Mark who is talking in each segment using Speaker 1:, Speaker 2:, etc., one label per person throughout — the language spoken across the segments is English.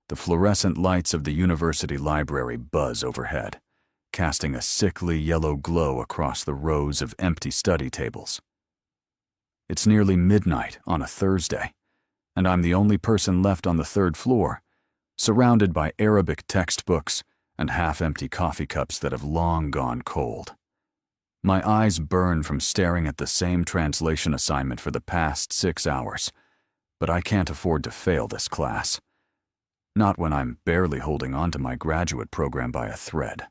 Speaker 1: The fluorescent lights of the university library buzz overhead, casting a sickly yellow glow across the rows of empty study tables. It's nearly midnight on a Thursday, and I'm the only person left on the third floor, surrounded by Arabic textbooks and half-empty coffee cups that have long gone cold. My eyes burn from staring at the same translation assignment for the past 6 hours, but I can't afford to fail this class. Not when I'm barely holding on to my graduate program by a thread,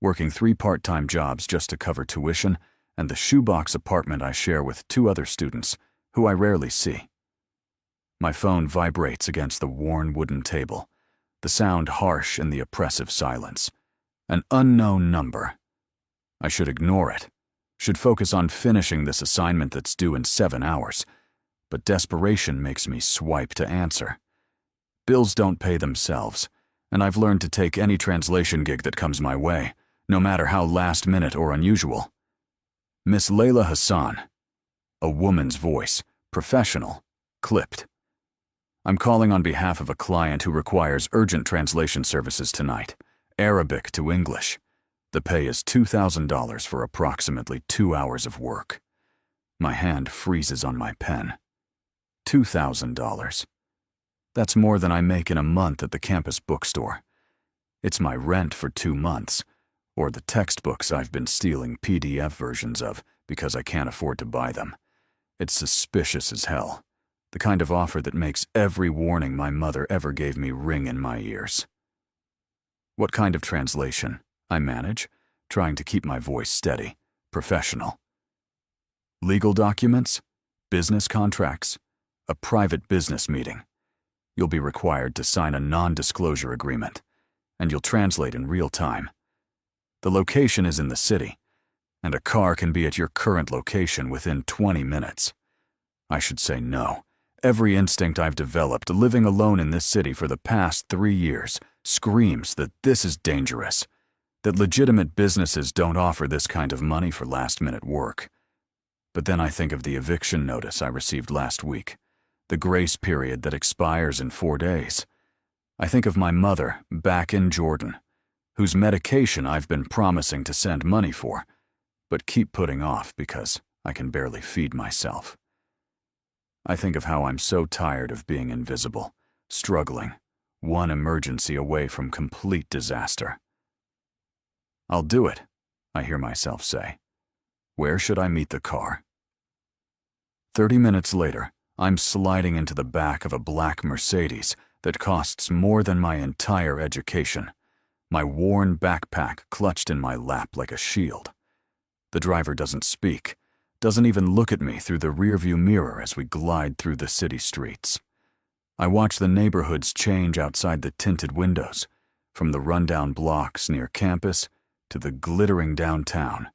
Speaker 1: working 3 part-time jobs just to cover tuition and the shoebox apartment I share with 2 other students who I rarely see. My phone vibrates against the worn wooden table, the sound harsh in the oppressive silence. An unknown number. I should ignore it, should focus on finishing this assignment that's due in 7 hours, but desperation makes me swipe to answer. Bills don't pay themselves, and I've learned to take any translation gig that comes my way, no matter how last minute or unusual. Miss Layla Hassan. A woman's voice, professional, clipped. I'm calling on behalf of a client who requires urgent translation services tonight, Arabic to English. The pay is $2,000 for approximately 2 hours of work. My hand freezes on my pen. $2,000. That's more than I make in a month at the campus bookstore. It's my rent for 2 months, or the textbooks I've been stealing PDF versions of because I can't afford to buy them. It's suspicious as hell, the kind of offer that makes every warning my mother ever gave me ring in my ears. What kind of translation? I manage, trying to keep my voice steady, professional. Legal documents? Business contracts? A private business meeting. You'll be required to sign a non-disclosure agreement, and you'll translate in real time. The location is in the city, and a car can be at your current location within 20 minutes. I should say no. Every instinct I've developed living alone in this city for the past 3 years screams that this is dangerous, that legitimate businesses don't offer this kind of money for last-minute work. But then I think of the eviction notice I received last week, the grace period that expires in 4 days. I think of my mother back in Jordan, whose medication I've been promising to send money for, but keep putting off because I can barely feed myself. I think of how I'm so tired of being invisible, struggling, one emergency away from complete disaster. I'll do it, I hear myself say. Where should I meet the car? 30 minutes later, I'm sliding into the back of a black Mercedes that costs more than my entire education, my worn backpack clutched in my lap like a shield. The driver doesn't speak, doesn't even look at me through the rearview mirror as we glide through the city streets. I watch the neighborhoods change outside the tinted windows, from the rundown blocks near campus to the glittering downtown,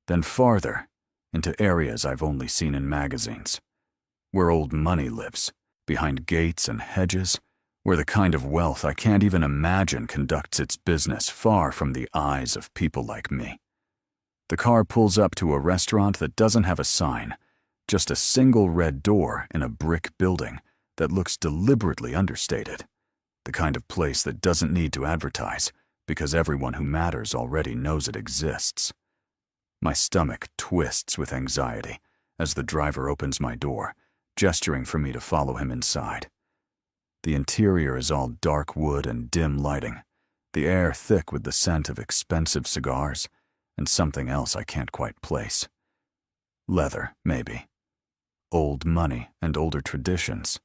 Speaker 1: then farther into areas I've only seen in magazines, where old money lives, behind gates and hedges, where the kind of wealth I can't even imagine conducts its business far from the eyes of people like me. The car pulls up to a restaurant that doesn't have a sign, just a single red door in a brick building that looks deliberately understated, the kind of place that doesn't need to advertise because everyone who matters already knows it exists. My stomach twists with anxiety as the driver opens my door, gesturing for me to follow him inside. The interior is all dark wood and dim lighting, the air thick with the scent of expensive cigars and something else I can't quite place. Leather, maybe. Old money and older traditions.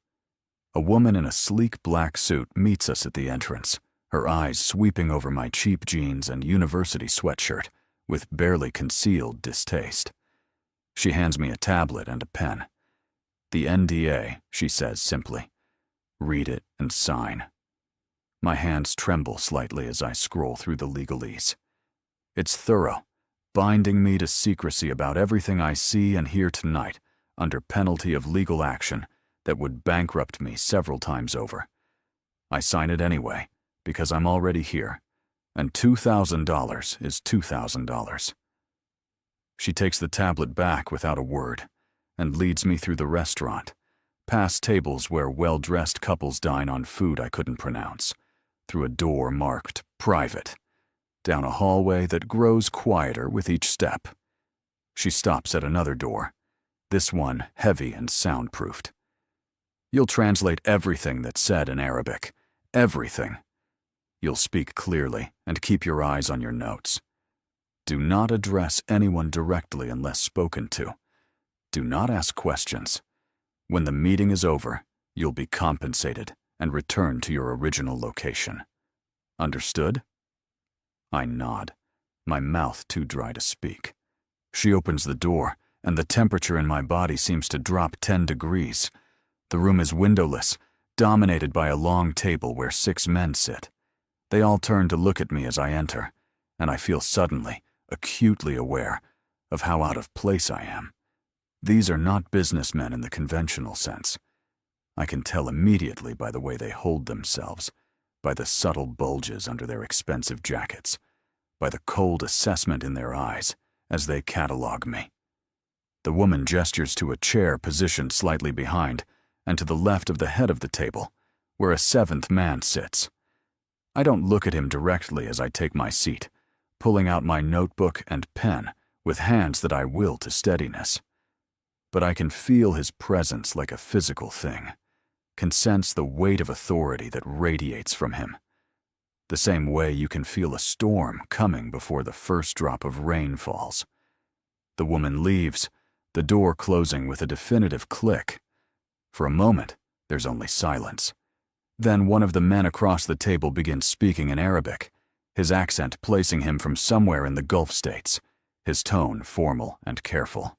Speaker 1: A woman in a sleek black suit meets us at the entrance, her eyes sweeping over my cheap jeans and university sweatshirt with barely concealed distaste. She hands me a tablet and a pen. The NDA, she says simply. Read it and sign. My hands tremble slightly as I scroll through the legalese. It's thorough, binding me to secrecy about everything I see and hear tonight under penalty of legal action that would bankrupt me several times over. I sign it anyway, because I'm already here, and $2,000 is $2,000. She takes the tablet back without a word and leads me through the restaurant, past tables where well-dressed couples dine on food I couldn't pronounce, through a door marked private, down a hallway that grows quieter with each step. She stops at another door, this one heavy and soundproofed. You'll translate everything that's said in Arabic, everything. You'll speak clearly and keep your eyes on your notes. Do not address anyone directly unless spoken to. Do not ask questions. When the meeting is over, you'll be compensated and return to your original location. Understood? I nod, my mouth too dry to speak. She opens the door, and the temperature in my body seems to drop 10 degrees. The room is windowless, dominated by a long table where 6 men sit. They all turn to look at me as I enter, and I feel suddenly, acutely aware of how out of place I am. These are not businessmen in the conventional sense. I can tell immediately by the way they hold themselves, by the subtle bulges under their expensive jackets, by the cold assessment in their eyes as they catalog me. The woman gestures to a chair positioned slightly behind and to the left of the head of the table, where a 7th man sits. I don't look at him directly as I take my seat, pulling out my notebook and pen with hands that I will to steadiness. But I can feel his presence like a physical thing, can sense the weight of authority that radiates from him. The same way you can feel a storm coming before the first drop of rain falls. The woman leaves, the door closing with a definitive click. For a moment, there's only silence. Then one of the men across the table begins speaking in Arabic, his accent placing him from somewhere in the Gulf states, his tone formal and careful.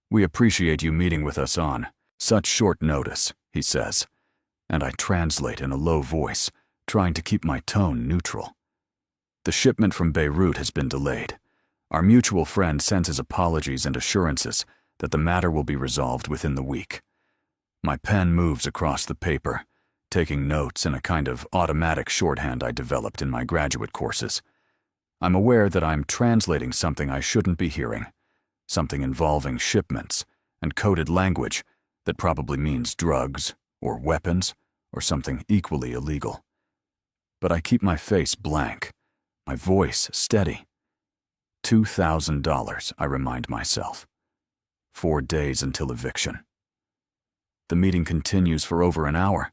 Speaker 1: "We appreciate you meeting with us on such short notice," he says, and I translate in a low voice, trying to keep my tone neutral. "The shipment from Beirut has been delayed. Our mutual friend sends his apologies and assurances that the matter will be resolved within the week." My pen moves across the paper, taking notes in a kind of automatic shorthand I developed in my graduate courses. I'm aware that I'm translating something I shouldn't be hearing, something involving shipments and coded language that probably means drugs or weapons or something equally illegal. But I keep my face blank, my voice steady. $2,000, I remind myself. 4 days until eviction. The meeting continues for over an hour.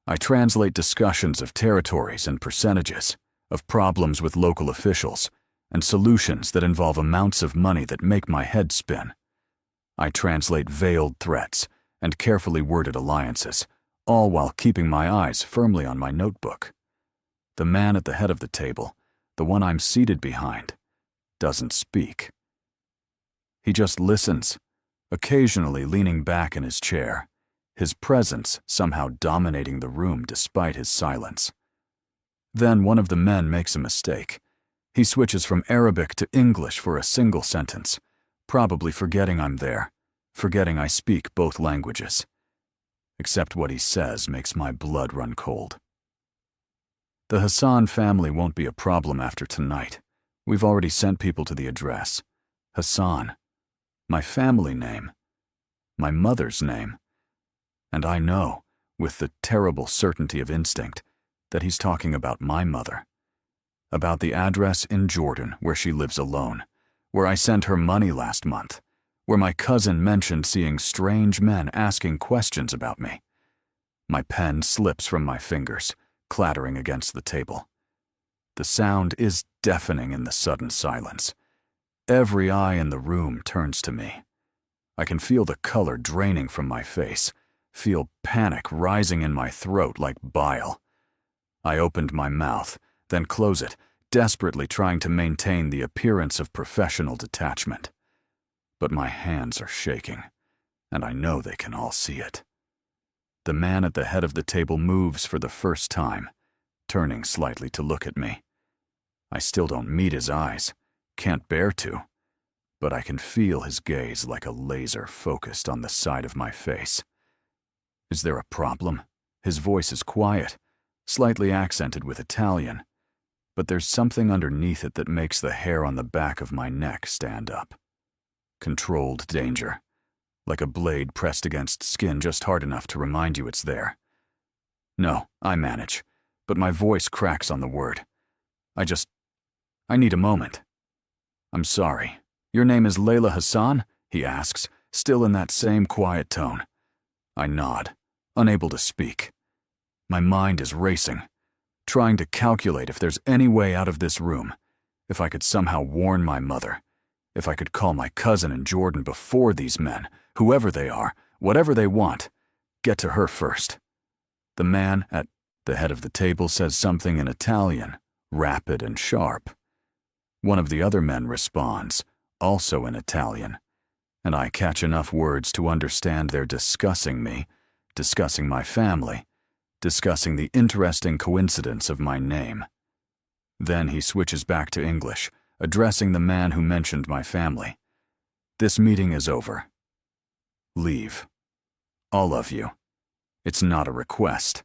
Speaker 1: I translate discussions of territories and percentages, of problems with local officials, and solutions that involve amounts of money that make my head spin. I translate veiled threats and carefully worded alliances, all while keeping my eyes firmly on my notebook. The man at the head of the table, the one I'm seated behind, doesn't speak. He just listens, occasionally leaning back in his chair, his presence somehow dominating the room despite his silence. Then one of the men makes a mistake. He switches from Arabic to English for a single sentence, probably forgetting I'm there, forgetting I speak both languages. Except what he says makes my blood run cold. "The Hassan family won't be a problem after tonight. We've already sent people to the address. Hassan. My family name. My mother's name. And I know, with the terrible certainty of instinct, that he's talking about my mother. About the address in Jordan where she lives alone, where I sent her money last month, where my cousin mentioned seeing strange men asking questions about me. My pen slips from my fingers, clattering against the table. The sound is deafening in the sudden silence. Every eye in the room turns to me. I can feel the color draining from my face, feel panic rising in my throat like bile. I opened my mouth, then close it, desperately trying to maintain the appearance of professional detachment. But my hands are shaking, and I know they can all see it. The man at the head of the table moves for the first time, turning slightly to look at me. I still don't meet his eyes, can't bear to, but I can feel his gaze like a laser focused on the side of my face. Is there a problem? His voice is quiet, slightly accented with Italian, but there's something underneath it that makes the hair on the back of my neck stand up. Controlled danger. like a blade pressed against skin just hard enough to remind you it's there. No, I manage, but my voice cracks on the word. I need a moment. I'm sorry. Your name is Layla Hassan? He asks, still in that same quiet tone. I nod, unable to speak. My mind is racing, trying to calculate if there's any way out of this room, if I could somehow warn my mother, if I could call my cousin and Jordan before these men, whoever they are, whatever they want, get to her first. The man at the head of the table says something in Italian, rapid and sharp. One of the other men responds, also in Italian, and I catch enough words to understand they're discussing me, discussing my family, discussing the interesting coincidence of my name. Then he switches back to English, addressing the man who mentioned my family. This meeting is over. Leave. All of you. It's not a request.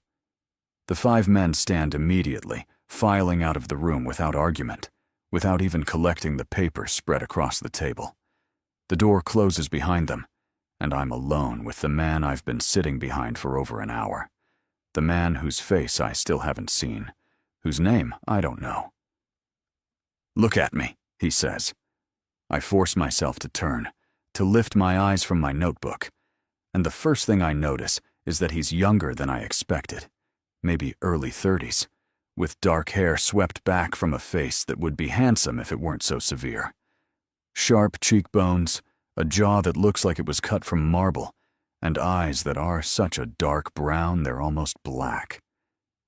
Speaker 1: The 5 men stand immediately, filing out of the room without argument, without even collecting the papers spread across the table. The door closes behind them, and I'm alone with the man I've been sitting behind for over an hour. The man whose face I still haven't seen, whose name I don't know. Look at me, he says. I force myself to turn, to lift my eyes from my notebook, and the first thing I notice is that he's younger than I expected, maybe early 30s, with dark hair swept back from a face that would be handsome if it weren't so severe. Sharp cheekbones, a jaw that looks like it was cut from marble, and eyes that are such a dark brown they're almost black.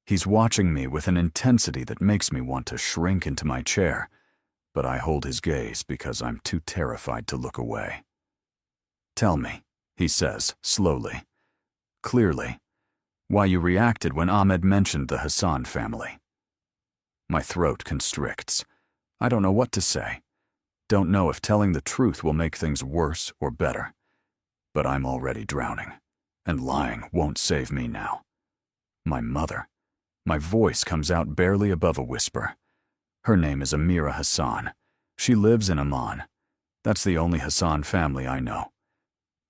Speaker 1: He's watching me with an intensity that makes me want to shrink into my chair, but I hold his gaze because I'm too terrified to look away. Tell me, he says, slowly, clearly, why you reacted when Ahmed mentioned the Hassan family. My throat constricts. I don't know what to say. Don't know if telling the truth will make things worse or better. But I'm already drowning, and lying won't save me now. My mother. My voice comes out barely above a whisper. Her name is Amira Hassan. She lives in Amman. That's the only Hassan family I know.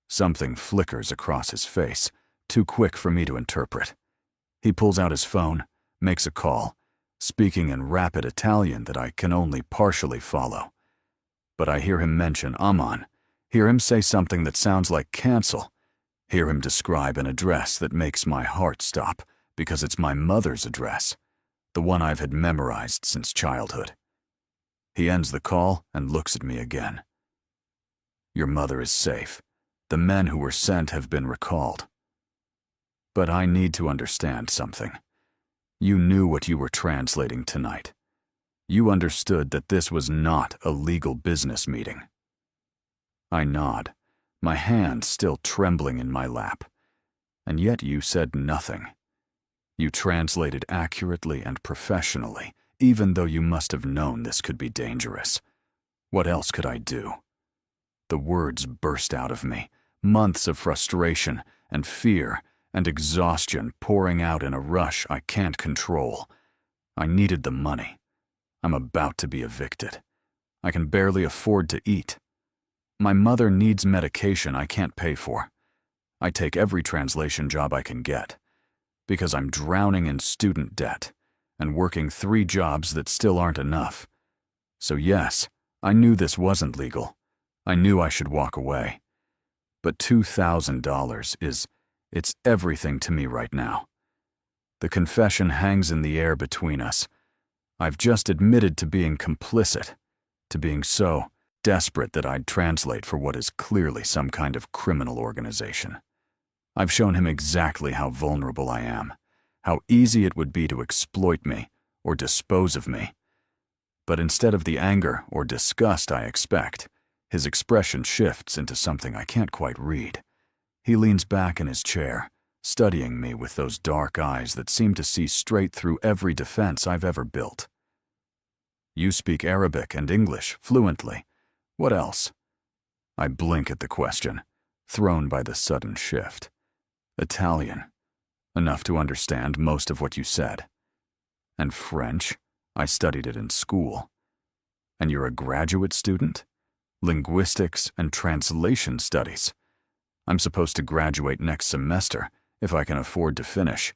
Speaker 1: Something flickers across his face, too quick for me to interpret. He pulls out his phone, makes a call, speaking in rapid Italian that I can only partially follow. But I hear him mention Amman, hear him say something that sounds like cancel, hear him describe an address that makes my heart stop because it's my mother's address, the one I've had memorized since childhood. He ends the call and looks at me again. Your mother is safe. The men who were sent have been recalled. But I need to understand something. You knew what you were translating tonight. You understood that this was not a legal business meeting. I nod, my hand still trembling in my lap. And yet you said nothing. You translated accurately and professionally, even though you must have known this could be dangerous. What else could I do? The words burst out of me, months of frustration and fear and exhaustion pouring out in a rush I can't control. I needed the money. I'm about to be evicted. I can barely afford to eat. My mother needs medication I can't pay for. I take every translation job I can get, because I'm drowning in student debt and working 3 jobs that still aren't enough. So yes, I knew this wasn't legal. I knew I should walk away. But $2,000 it's everything to me right now. The confession hangs in the air between us. I've just admitted to being complicit, to being so desperate that I'd translate for what is clearly some kind of criminal organization. I've shown him exactly how vulnerable I am, how easy it would be to exploit me or dispose of me. But instead of the anger or disgust I expect, his expression shifts into something I can't quite read. He leans back in his chair, studying me with those dark eyes that seem to see straight through every defense I've ever built. You speak Arabic and English fluently. What else? I blink at the question, thrown by the sudden shift. Italian. Enough to understand most of what you said. And French? I studied it in school. And you're a graduate student? Linguistics and translation studies. I'm supposed to graduate next semester if I can afford to finish.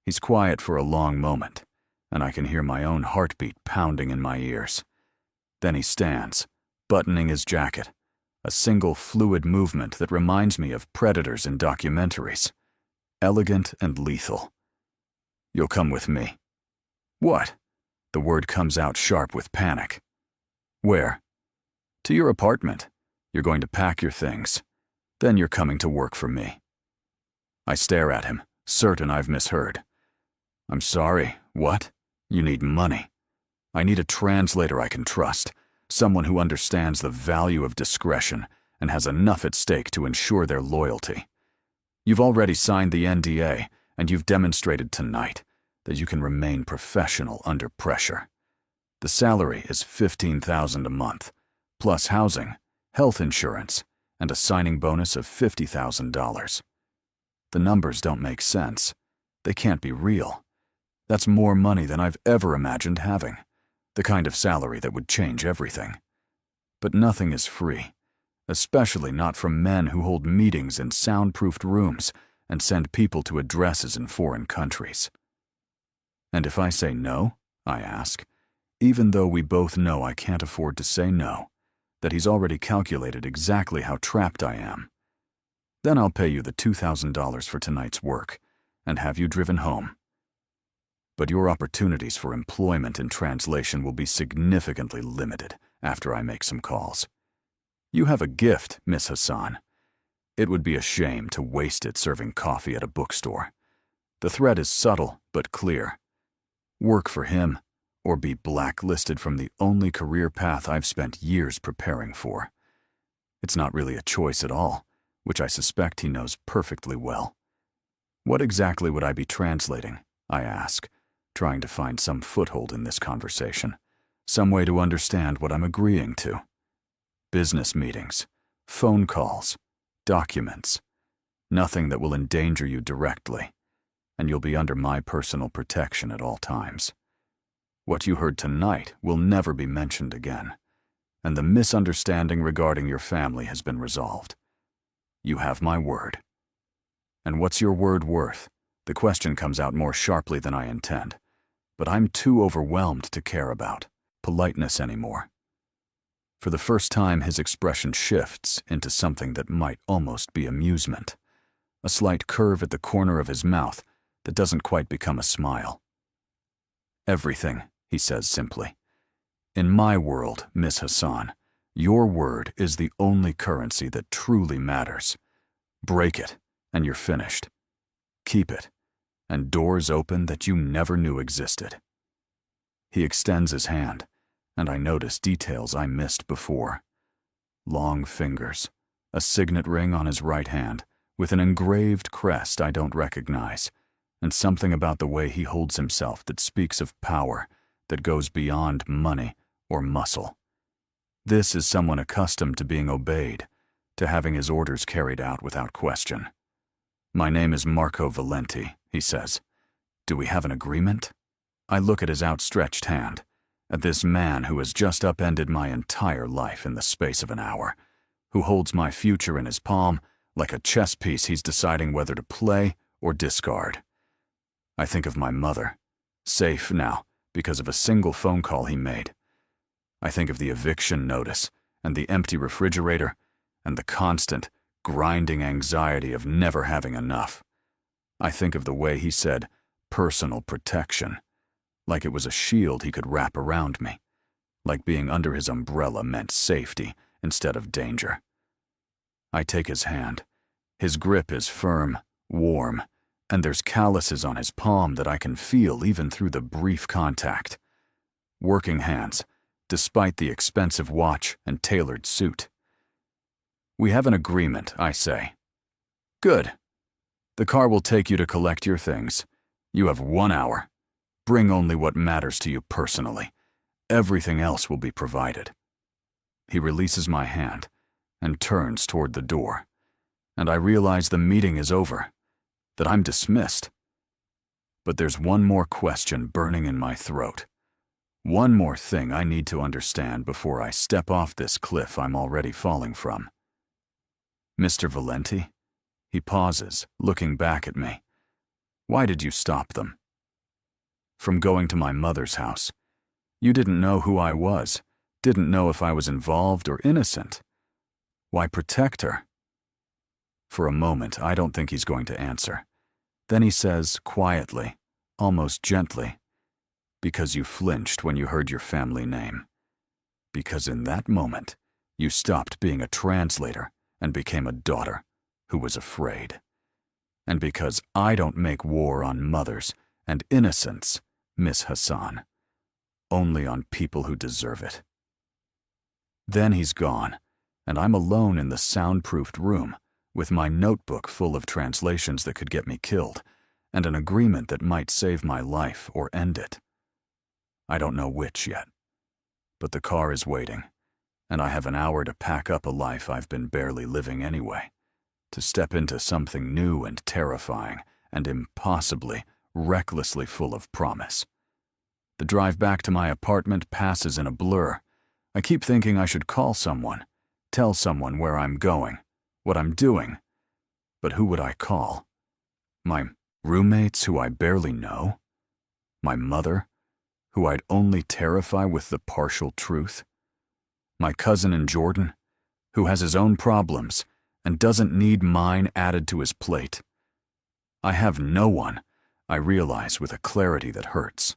Speaker 1: He's quiet for a long moment, and I can hear my own heartbeat pounding in my ears. Then he stands, buttoning his jacket, a single fluid movement that reminds me of predators in documentaries. Elegant and lethal. You'll come with me. What? The word comes out sharp with panic. Where? To your apartment. You're going to pack your things. Then you're coming to work for me. I stare at him, certain I've misheard. I'm sorry, what? You need money. I need a translator I can trust, someone who understands the value of discretion and has enough at stake to ensure their loyalty. You've already signed the NDA, and you've demonstrated tonight that you can remain professional under pressure. The salary is $15,000 a month, plus housing, health insurance, and a signing bonus of $50,000. The numbers don't make sense. They can't be real. That's more money than I've ever imagined having, the kind of salary that would change everything. But nothing is free, especially not from men who hold meetings in soundproofed rooms and send people to addresses in foreign countries. And if I say no, I ask, even though we both know I can't afford to say no, that he's already calculated exactly how trapped I am. Then I'll pay you the $2,000 for tonight's work and have you driven home. But your opportunities for employment in translation will be significantly limited after I make some calls. You have a gift, Miss Hassan. It would be a shame to waste it serving coffee at a bookstore. The threat is subtle but clear. Work for him, or be blacklisted from the only career path I've spent years preparing for. It's not really a choice at all, which I suspect he knows perfectly well. What exactly would I be translating? I ask, trying to find some foothold in this conversation, some way to understand what I'm agreeing to. Business meetings, phone calls, documents, nothing that will endanger you directly, and you'll be under my personal protection at all times. What you heard tonight will never be mentioned again, and the misunderstanding regarding your family has been resolved. You have my word. And what's your word worth? The question comes out more sharply than I intend, but I'm too overwhelmed to care about politeness anymore. For the first time, his expression shifts into something that might almost be amusement, a slight curve at the corner of his mouth that doesn't quite become a smile. Everything, he says simply. In my world, Miss Hassan, your word is the only currency that truly matters. Break it, and you're finished. Keep it, and doors open that you never knew existed. He extends his hand, and I notice details I missed before. Long fingers, a signet ring on his right hand, with an engraved crest I don't recognize, and something about the way he holds himself that speaks of power that goes beyond money or muscle. This is someone accustomed to being obeyed, to having his orders carried out without question. My name is Marco Valenti, he says. Do we have an agreement? I look at his outstretched hand, at this man who has just upended my entire life in the space of an hour, who holds my future in his palm like a chess piece he's deciding whether to play or discard. I think of my mother, safe now because of a single phone call he made. I think of the eviction notice and the empty refrigerator and the constant, grinding anxiety of never having enough. I think of the way he said personal protection, like it was a shield he could wrap around me, like being under his umbrella meant safety instead of danger. I take his hand. His grip is firm, warm, and there's calluses on his palm that I can feel even through the brief contact. Working hands, despite the expensive watch and tailored suit. We have an agreement, I say. Good. The car will take you to collect your things. You have 1 hour. Bring only what matters to you personally. Everything else will be provided. He releases my hand and turns toward the door, and I realize the meeting is over, that I'm dismissed. But there's one more question burning in my throat. One more thing I need to understand before I step off this cliff I'm already falling from. Mr. Valenti? He pauses, looking back at me. Why did you stop them? From going to my mother's house. You didn't know who I was, didn't know if I was involved or innocent. Why protect her? For a moment, I don't think he's going to answer. Then he says, quietly, almost gently, because you flinched when you heard your family name. Because in that moment, you stopped being a translator and became a daughter who was afraid. And because I don't make war on mothers and innocents, Miss Hassan, only on people who deserve it. Then he's gone, and I'm alone in the soundproofed room, with my notebook full of translations that could get me killed, and an agreement that might save my life or end it. I don't know which yet, but the car is waiting, and I have an hour to pack up a life I've been barely living anyway, to step into something new and terrifying and impossibly, recklessly full of promise. The drive back to my apartment passes in a blur. I keep thinking I should call someone, tell someone where I'm going, what I'm doing. But who would I call? My roommates who I barely know? My mother, who I'd only terrify with the partial truth? My cousin in Jordan, who has his own problems and doesn't need mine added to his plate? I have no one, I realize with a clarity that hurts.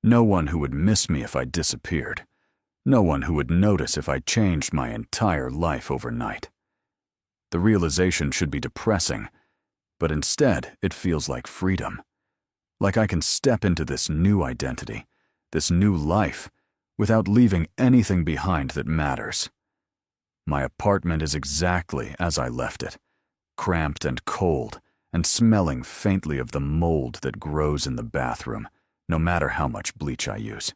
Speaker 1: No one who would miss me if I disappeared. No one who would notice if I changed my entire life overnight. The realization should be depressing, but instead it feels like freedom. Like I can step into this new identity, this new life, without leaving anything behind that matters. My apartment is exactly as I left it, cramped and cold, and smelling faintly of the mold that grows in the bathroom, no matter how much bleach I use.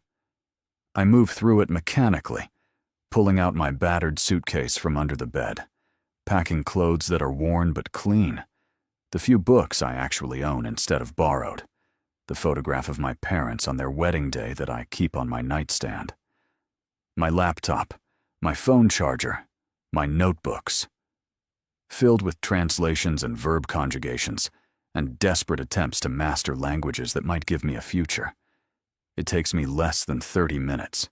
Speaker 1: I move through it mechanically, pulling out my battered suitcase from under the bed, packing clothes that are worn but clean, the few books I actually own instead of borrowed, the photograph of my parents on their wedding day that I keep on my nightstand, my laptop, my phone charger, my notebooks, filled with translations and verb conjugations, and desperate attempts to master languages that might give me a future. It takes me less than 30 minutes.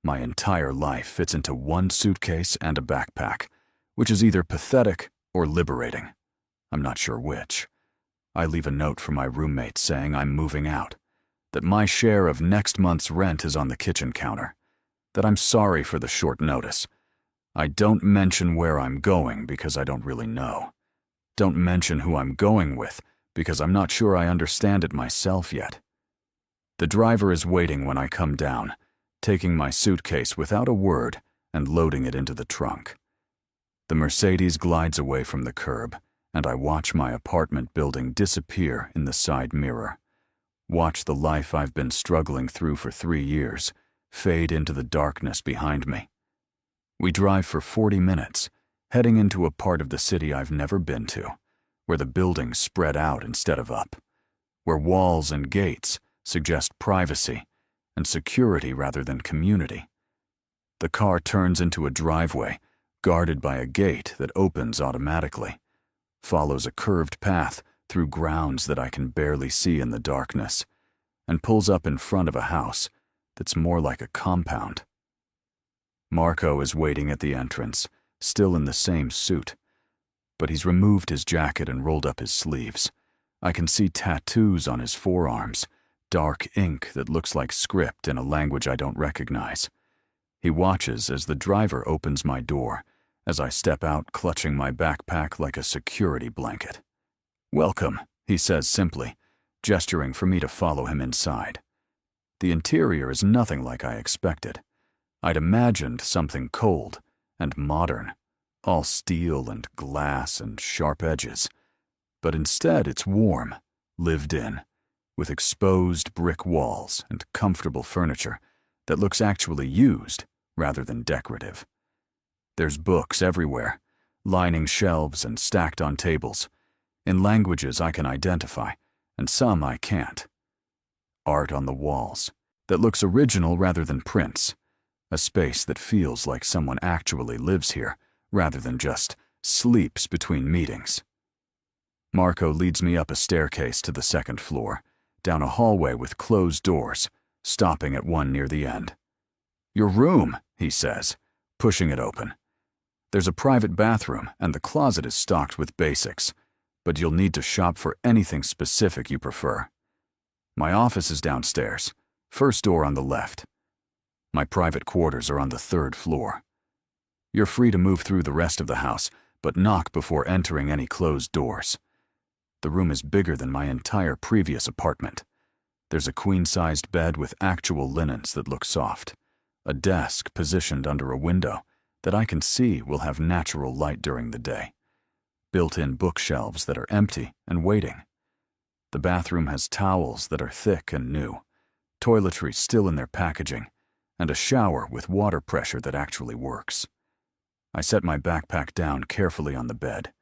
Speaker 1: My entire life fits into one suitcase and a backpack, which is either pathetic or liberating. I'm not sure which. I leave a note for my roommate saying I'm moving out, that my share of next month's rent is on the kitchen counter, that I'm sorry for the short notice. I don't mention where I'm going because I don't really know. Don't mention who I'm going with because I'm not sure I understand it myself yet. The driver is waiting when I come down, taking my suitcase without a word and loading it into the trunk. The Mercedes glides away from the curb, and I watch my apartment building disappear in the side mirror. Watch the life I've been struggling through for 3 years fade into the darkness behind me. We drive for 40 minutes, heading into a part of the city I've never been to, where the buildings spread out instead of up, where walls and gates suggest privacy and security rather than community. The car turns into a driveway, guarded by a gate that opens automatically, follows a curved path through grounds that I can barely see in the darkness, and pulls up in front of a house that's more like a compound. Marco is waiting at the entrance, still in the same suit, but he's removed his jacket and rolled up his sleeves. I can see tattoos on his forearms, dark ink that looks like script in a language I don't recognize. He watches as the driver opens my door, as I step out clutching my backpack like a security blanket. "Welcome," he says simply, gesturing for me to follow him inside. The interior is nothing like I expected. I'd imagined something cold and modern, all steel and glass and sharp edges. But instead it's warm, lived in, with exposed brick walls and comfortable furniture that looks actually used rather than decorative. There's books everywhere, lining shelves and stacked on tables, in languages I can identify, and some I can't. Art on the walls that looks original rather than prints, a space that feels like someone actually lives here rather than just sleeps between meetings. Marco leads me up a staircase to the second floor, down a hallway with closed doors, stopping at one near the end. "Your room," he says, pushing it open. "There's a private bathroom, and the closet is stocked with basics, but you'll need to shop for anything specific you prefer. My office is downstairs, first door on the left. My private quarters are on the third floor. You're free to move through the rest of the house, but knock before entering any closed doors. The room is bigger than my entire previous apartment. There's a queen-sized bed with actual linens that look soft, a desk positioned under a window that I can see will have natural light during the day, built-in bookshelves that are empty and waiting. The bathroom has towels that are thick and new, toiletries still in their packaging, and a shower with water pressure that actually works. I set my backpack down carefully on the bed,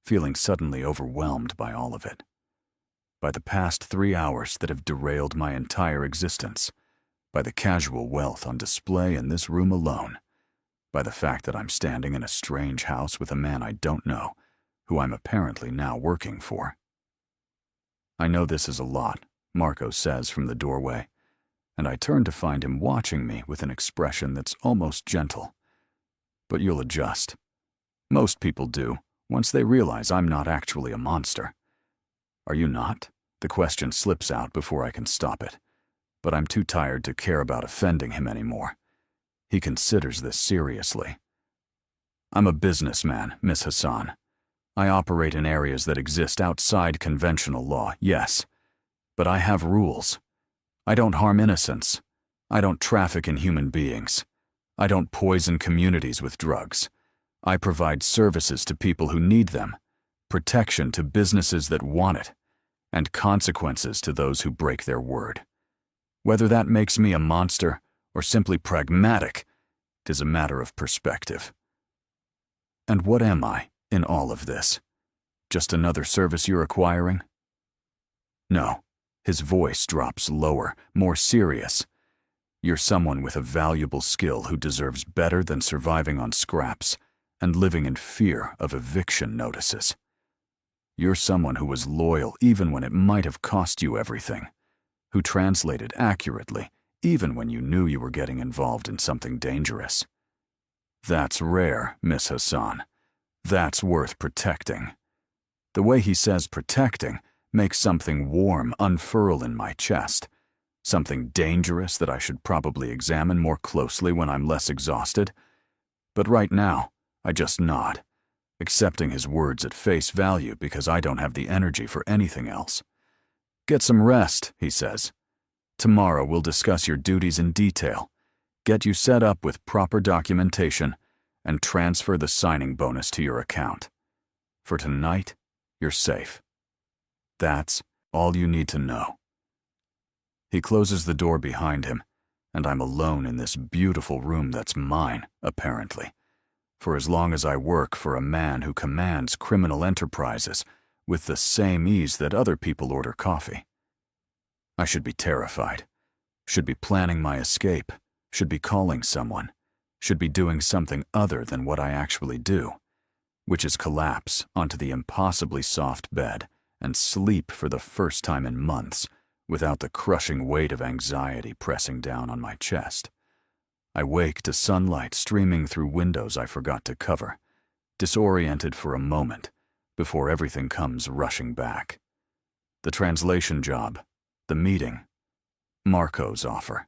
Speaker 1: feeling suddenly overwhelmed by all of it. By the past 3 hours that have derailed my entire existence, by the casual wealth on display in this room alone, by the fact that I'm standing in a strange house with a man I don't know, who I'm apparently now working for. "I know this is a lot," Marco says from the doorway, and I turn to find him watching me with an expression that's almost gentle. "But you'll adjust. Most people do, once they realize I'm not actually a monster." "Are you not?" The question slips out before I can stop it, but I'm too tired to care about offending him anymore. He considers this seriously. "I'm a businessman, Miss Hassan. I operate in areas that exist outside conventional law, yes, but I have rules. I don't harm innocents. I don't traffic in human beings. I don't poison communities with drugs. I provide services to people who need them, protection to businesses that want it, and consequences to those who break their word. Whether that makes me a monster or simply pragmatic, it is a matter of perspective. And what am I in all of this? Just another service you're acquiring?" "No." His voice drops lower, more serious. "You're someone with a valuable skill who deserves better than surviving on scraps and living in fear of eviction notices. You're someone who was loyal even when it might have cost you everything, who translated accurately even when you knew you were getting involved in something dangerous. That's rare, Miss Hassan. That's worth protecting." The way he says protecting makes something warm unfurl in my chest, something dangerous that I should probably examine more closely when I'm less exhausted. But right now, I just nod, accepting his words at face value because I don't have the energy for anything else. "Get some rest," he says. "Tomorrow we'll discuss your duties in detail, get you set up with proper documentation, and transfer the signing bonus to your account. For tonight, you're safe. That's all you need to know." He closes the door behind him, and I'm alone in this beautiful room that's mine, apparently, for as long as I work for a man who commands criminal enterprises with the same ease that other people order coffee. I should be terrified, should be planning my escape, should be calling someone, should be doing something other than what I actually do, which is collapse onto the impossibly soft bed and sleep for the first time in months without the crushing weight of anxiety pressing down on my chest. I wake to sunlight streaming through windows I forgot to cover, disoriented for a moment before everything comes rushing back. The translation job, the meeting, Marco's offer.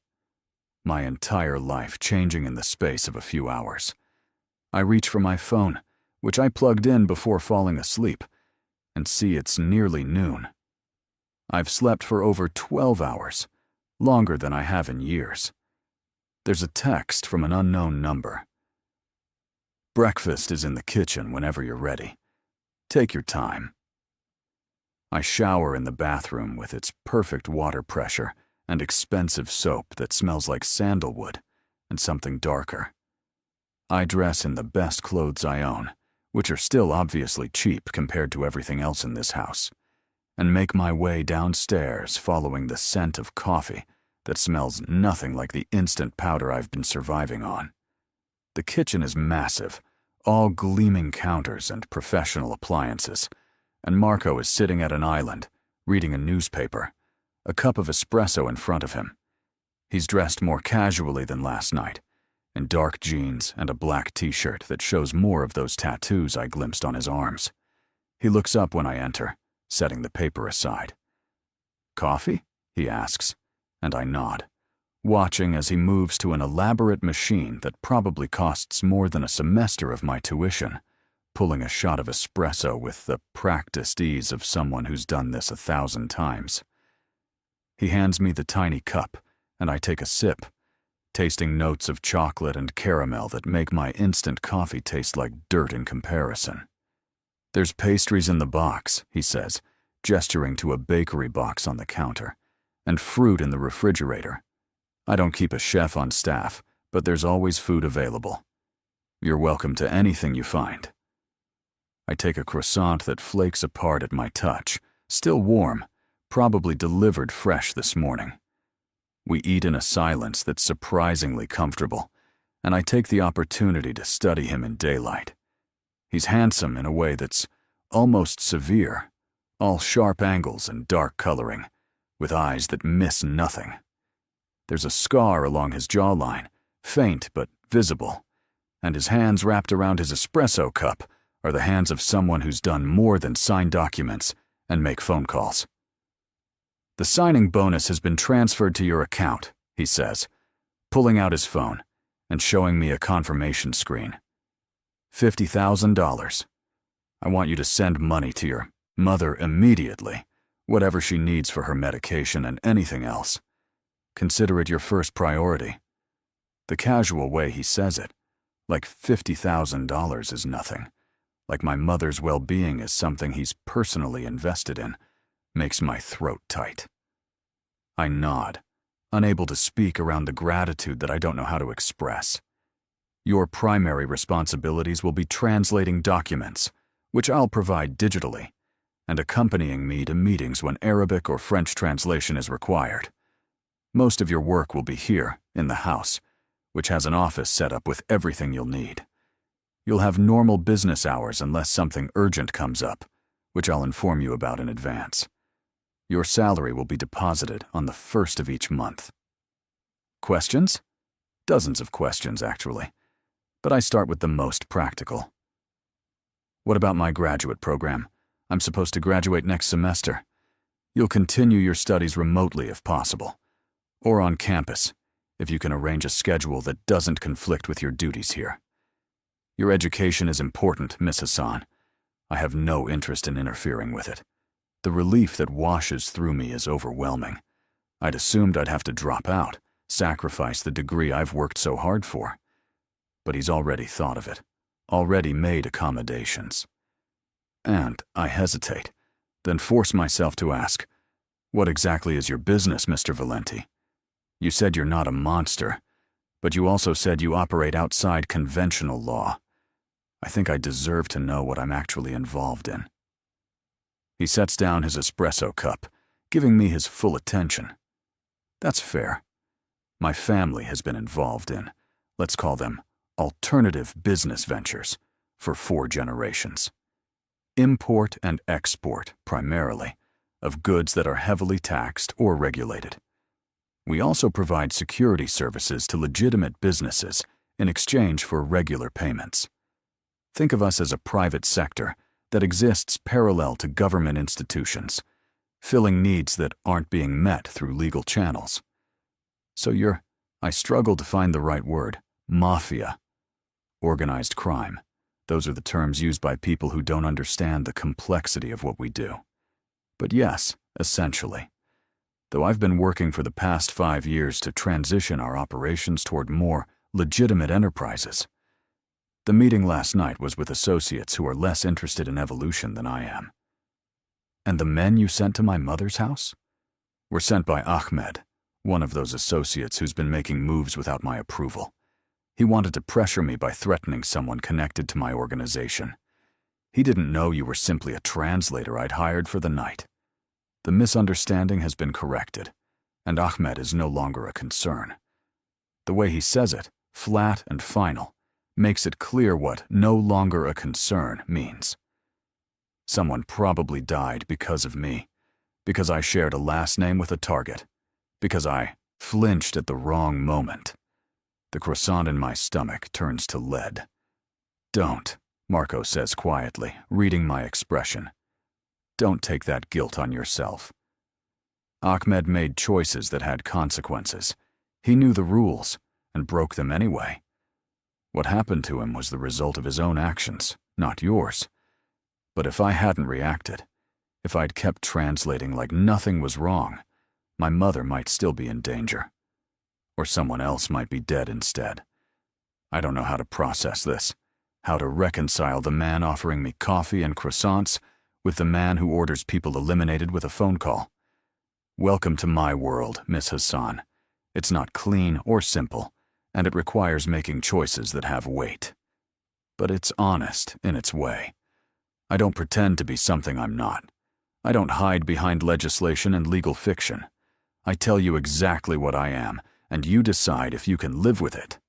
Speaker 1: My entire life changing in the space of a few hours. I reach for my phone, which I plugged in before falling asleep, and see it's nearly noon. I've slept for over 12 hours, longer than I have in years. There's a text from an unknown number. "Breakfast is in the kitchen whenever you're ready. Take your time." I shower in the bathroom with its perfect water pressure and expensive soap that smells like sandalwood and something darker. I dress in the best clothes I own, which are still obviously cheap compared to everything else in this house, and make my way downstairs following the scent of coffee that smells nothing like the instant powder I've been surviving on. The kitchen is massive, all gleaming counters and professional appliances, and Marco is sitting at an island, reading a newspaper, a cup of espresso in front of him. He's dressed more casually than last night, in dark jeans and a black t-shirt that shows more of those tattoos I glimpsed on his arms. He looks up when I enter, setting the paper aside. "Coffee?" he asks, and I nod, watching as he moves to an elaborate machine that probably costs more than a semester of my tuition, pulling a shot of espresso with the practiced ease of someone who's done this 1,000 times. He hands me the tiny cup, and I take a sip, tasting notes of chocolate and caramel that make my instant coffee taste like dirt in comparison. "There's pastries in the box," he says, gesturing to a bakery box on the counter, "and fruit in the refrigerator. I don't keep a chef on staff, but there's always food available. You're welcome to anything you find." I take a croissant that flakes apart at my touch, still warm, probably delivered fresh this morning. We eat in a silence that's surprisingly comfortable, and I take the opportunity to study him in daylight. He's handsome in a way that's almost severe, all sharp angles and dark coloring, with eyes that miss nothing. There's a scar along his jawline, faint but visible, and his hands wrapped around his espresso cup are the hands of someone who's done more than sign documents and make phone calls. "The signing bonus has been transferred to your account," he says, pulling out his phone and showing me a confirmation screen. $50,000. I want you to send money to your mother immediately, whatever she needs for her medication and anything else. Consider it your first priority." The casual way he says it, like $50,000 is nothing, like my mother's well-being is something he's personally invested in, makes my throat tight. I nod, unable to speak around the gratitude that I don't know how to express. "Your primary responsibilities will be translating documents, which I'll provide digitally, and accompanying me to meetings when Arabic or French translation is required. Most of your work will be here, in the house, which has an office set up with everything you'll need. You'll have normal business hours unless something urgent comes up, which I'll inform you about in advance. Your salary will be deposited on the 1st of each month." Questions? Dozens of questions, actually, but I start with the most practical. "What about my graduate program? I'm supposed to graduate next semester. You'll continue your studies remotely if possible, or on campus, if you can arrange a schedule that doesn't conflict with your duties here. Your education is important, Miss Hassan. I have no interest in interfering with it. The relief that washes through me is overwhelming. I'd assumed I'd have to drop out, sacrifice the degree I've worked so hard for. But he's already thought of it, already made accommodations. And I hesitate, then force myself to ask, "What exactly is your business, Mr. Valenti? You said you're not a monster, but you also said you operate outside conventional law. I think I deserve to know what I'm actually involved in." He sets down his espresso cup, giving me his full attention. That's fair. My family has been involved in, let's call them, alternative business ventures for 4 generations. Import and export, primarily, of goods that are heavily taxed or regulated. We also provide security services to legitimate businesses in exchange for regular payments. Think of us as a private sector that exists parallel to government institutions, filling needs that aren't being met through legal channels. So I struggle to find the right word, mafia. Organized crime. Those are the terms used by people who don't understand the complexity of what we do. But yes, essentially. Though I've been working for the past 5 years to transition our operations toward more legitimate enterprises. The meeting last night was with associates who are less interested in evolution than I am. "And the men you sent to my mother's house?" "Were sent by Ahmed, one of those associates who's been making moves without my approval. He wanted to pressure me by threatening someone connected to my organization. He didn't know you were simply a translator I'd hired for the night. The misunderstanding has been corrected, and Ahmed is no longer a concern. The way he says it, flat and final, makes it clear what "no longer a concern" means. Someone probably died because of me, because I shared a last name with a target, because I flinched at the wrong moment. The croissant in my stomach turns to lead. "Don't," Marco says quietly, reading my expression. "Don't take that guilt on yourself." Ahmed made choices that had consequences. He knew the rules and broke them anyway. What happened to him was the result of his own actions, not yours. But if I hadn't reacted, if I'd kept translating like nothing was wrong, my mother might still be in danger. Or someone else might be dead instead. I don't know how to process this, how to reconcile the man offering me coffee and croissants with the man who orders people eliminated with a phone call. Welcome to my world, Miss Hassan. It's not clean or simple, and it requires making choices that have weight. But it's honest in its way. I don't pretend to be something I'm not. I don't hide behind legislation and legal fiction. I tell you exactly what I am, and you decide if you can live with it.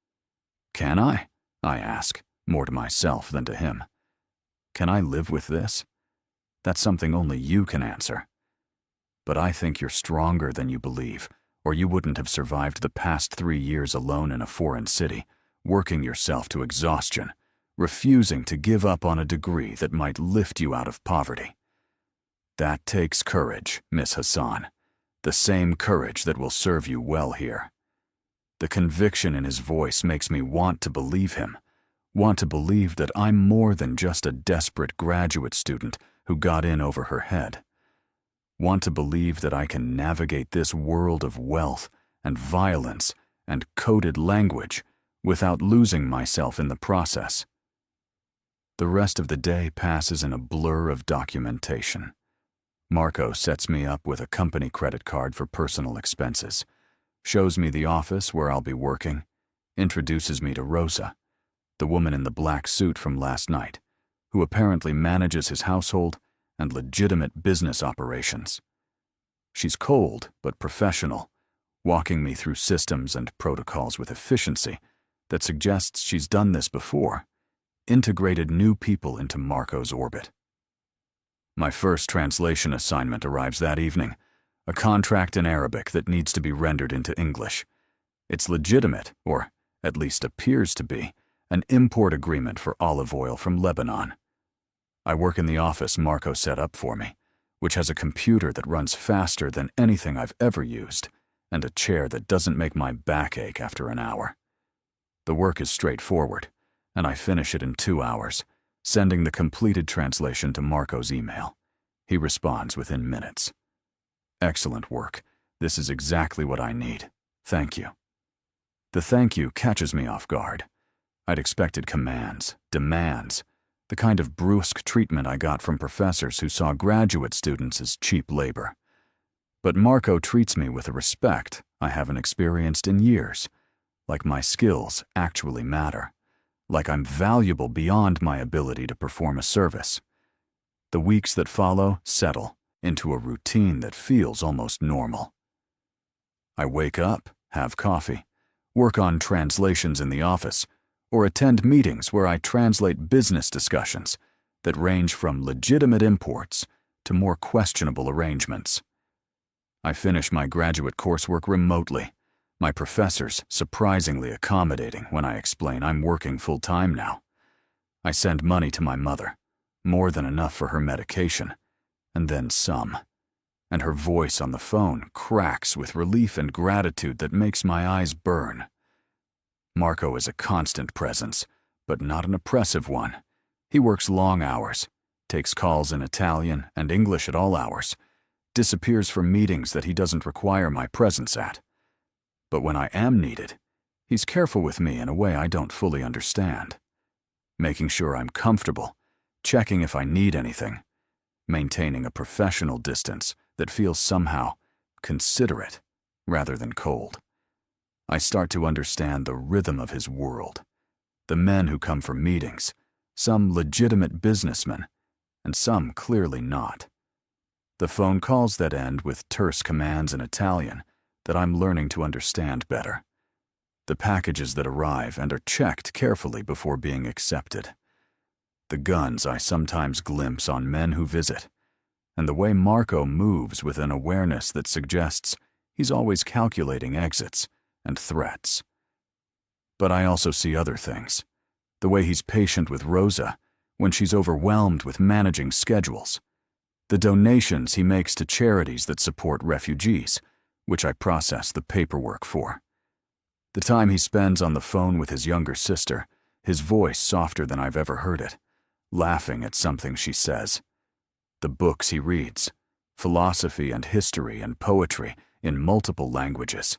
Speaker 1: Can I? I ask, more to myself than to him. Can I live with this? That's something only you can answer. But I think you're stronger than you believe, or you wouldn't have survived the past 3 years alone in a foreign city, working yourself to exhaustion, refusing to give up on a degree that might lift you out of poverty. That takes courage, Miss Hassan, the same courage that will serve you well here. The conviction in his voice makes me want to believe him, want to believe that I'm more than just a desperate graduate student who got in over her head. Want to believe that I can navigate this world of wealth and violence and coded language without losing myself in the process. The rest of the day passes in a blur of documentation. Marco sets me up with a company credit card for personal expenses, shows me the office where I'll be working, introduces me to Rosa, the woman in the black suit from last night, who apparently manages his household and legitimate business operations. She's cold but professional, walking me through systems and protocols with efficiency that suggests she's done this before, integrated new people into Marco's orbit. My first translation assignment arrives that evening, a contract in Arabic that needs to be rendered into English. It's legitimate, or at least appears to be, an import agreement for olive oil from Lebanon. I work in the office Marco set up for me, which has a computer that runs faster than anything I've ever used, and a chair that doesn't make my back ache after an hour. The work is straightforward, and I finish it in 2 hours, sending the completed translation to Marco's email. He responds within minutes. Excellent work. This is exactly what I need. Thank you. The thank you catches me off guard. I'd expected commands, demands, the kind of brusque treatment I got from professors who saw graduate students as cheap labor. But Marco treats me with a respect I haven't experienced in years, like my skills actually matter, like I'm valuable beyond my ability to perform a service. The weeks that follow settle into a routine that feels almost normal. I wake up, have coffee, work on translations in the office, or attend meetings where I translate business discussions that range from legitimate imports to more questionable arrangements. I finish my graduate coursework remotely, my professors surprisingly accommodating when I explain I'm working full-time now. I send money to my mother, more than enough for her medication, and then some. And her voice on the phone cracks with relief and gratitude that makes my eyes burn. Marco is a constant presence, but not an oppressive one. He works long hours, takes calls in Italian and English at all hours, disappears from meetings that he doesn't require my presence at. But when I am needed, he's careful with me in a way I don't fully understand, making sure I'm comfortable, checking if I need anything, maintaining a professional distance that feels somehow considerate rather than cold. I start to understand the rhythm of his world, the men who come for meetings, some legitimate businessmen, and some clearly not. The phone calls that end with terse commands in Italian that I'm learning to understand better. the packages that arrive and are checked carefully before being accepted, the guns I sometimes glimpse on men who visit, and the way Marco moves with an awareness that suggests he's always calculating exits and threats. But I also see other things. The way he's patient with Rosa when she's overwhelmed with managing schedules. The donations he makes to charities that support refugees, which I process the paperwork for. The time he spends on the phone with his younger sister, his voice softer than I've ever heard it, laughing at something she says. The books he reads, philosophy and history and poetry in multiple languages.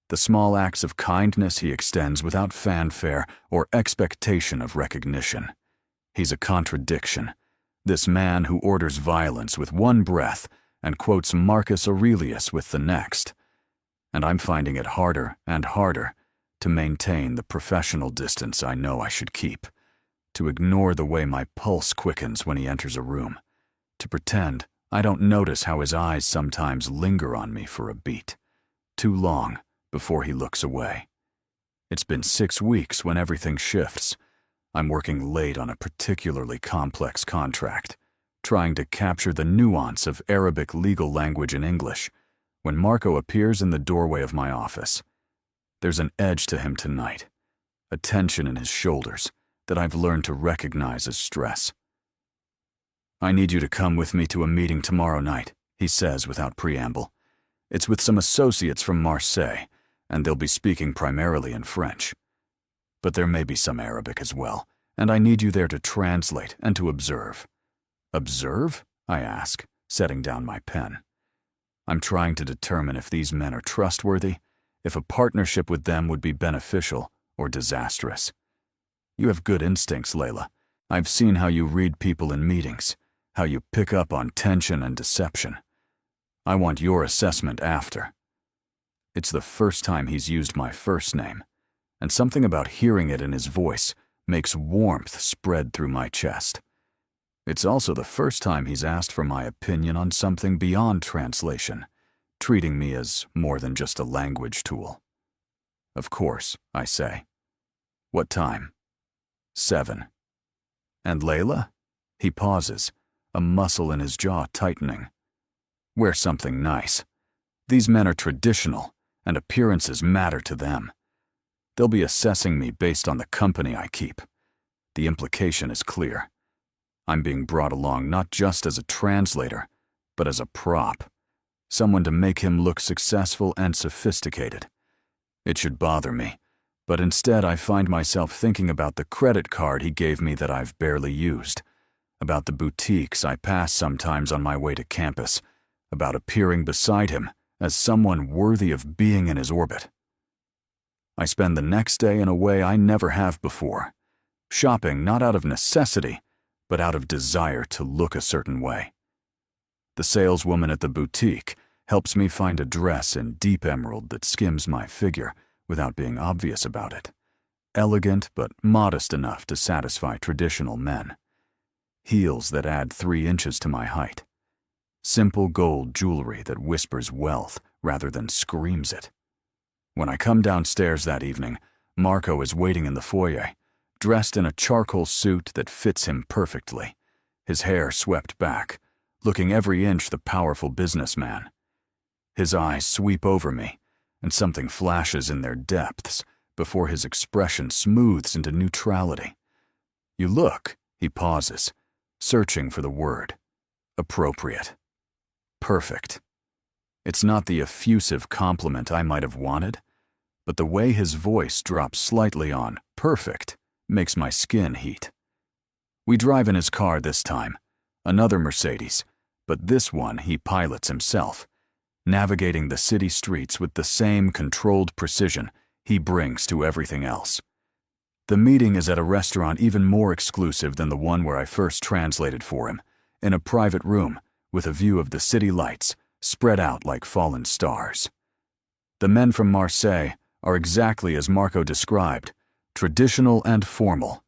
Speaker 1: The small acts of kindness he extends without fanfare or expectation of recognition. He's a contradiction, this man who orders violence with one breath and quotes Marcus Aurelius with the next. And I'm finding it harder and harder to maintain the professional distance I know I should keep, to ignore the way my pulse quickens when he enters a room, to pretend I don't notice how his eyes sometimes linger on me for a beat, too long before he looks away. It's been 6 weeks when everything shifts. I'm working late on a particularly complex contract, trying to capture the nuance of Arabic legal language in English, when Marco appears in the doorway of my office. There's an edge to him tonight, a tension in his shoulders that I've learned to recognize as stress. "I need you to come with me to a meeting tomorrow night," he says without preamble. "It's with some associates from Marseille, and they'll be speaking primarily in French. But there may be some Arabic as well, and I need you there to translate and to observe." "Observe?" I ask, setting down my pen. I'm trying to determine if these men are trustworthy, if a partnership with them would be beneficial or disastrous. You have good instincts, Layla. I've seen how you read people in meetings, how you pick up on tension and deception. I want your assessment after. It's the first time he's used my first name, and something about hearing it in his voice makes warmth spread through my chest. It's also the first time he's asked for my opinion on something beyond translation, treating me as more than just a language tool. "Of course," I say. "What time?" 7. "And Layla?" He pauses, a muscle in his jaw tightening. "Wear something nice. These men are traditional, and appearances matter to them. They'll be assessing me based on the company I keep. The implication is clear. I'm being brought along not just as a translator, but as a prop, someone to make him look successful and sophisticated. It should bother me, but instead I find myself thinking about the credit card he gave me that I've barely used, about the boutiques I pass sometimes on my way to campus, about appearing beside him as someone worthy of being in his orbit. I spend the next day in a way I never have before, shopping not out of necessity, but out of desire to look a certain way. The saleswoman at the boutique helps me find a dress in deep emerald that skims my figure without being obvious about it, elegant but modest enough to satisfy traditional men. Heels that add 3 inches to my height. Simple gold jewelry that whispers wealth rather than screams it. When I come downstairs that evening, Marco is waiting in the foyer, dressed in a charcoal suit that fits him perfectly, his hair swept back, looking every inch the powerful businessman. His eyes sweep over me, and something flashes in their depths before his expression smooths into neutrality. "You look," he pauses, searching for the word. "Appropriate. Perfect." It's not the effusive compliment I might have wanted, but the way his voice drops slightly on "perfect" makes my skin heat. We drive in his car this time, another Mercedes, but this one he pilots himself, navigating the city streets with the same controlled precision he brings to everything else. The meeting is at a restaurant even more exclusive than the one where I first translated for him, in a private room with a view of the city lights spread out like fallen stars. The men from Marseille are exactly as Marco described, traditional and formal,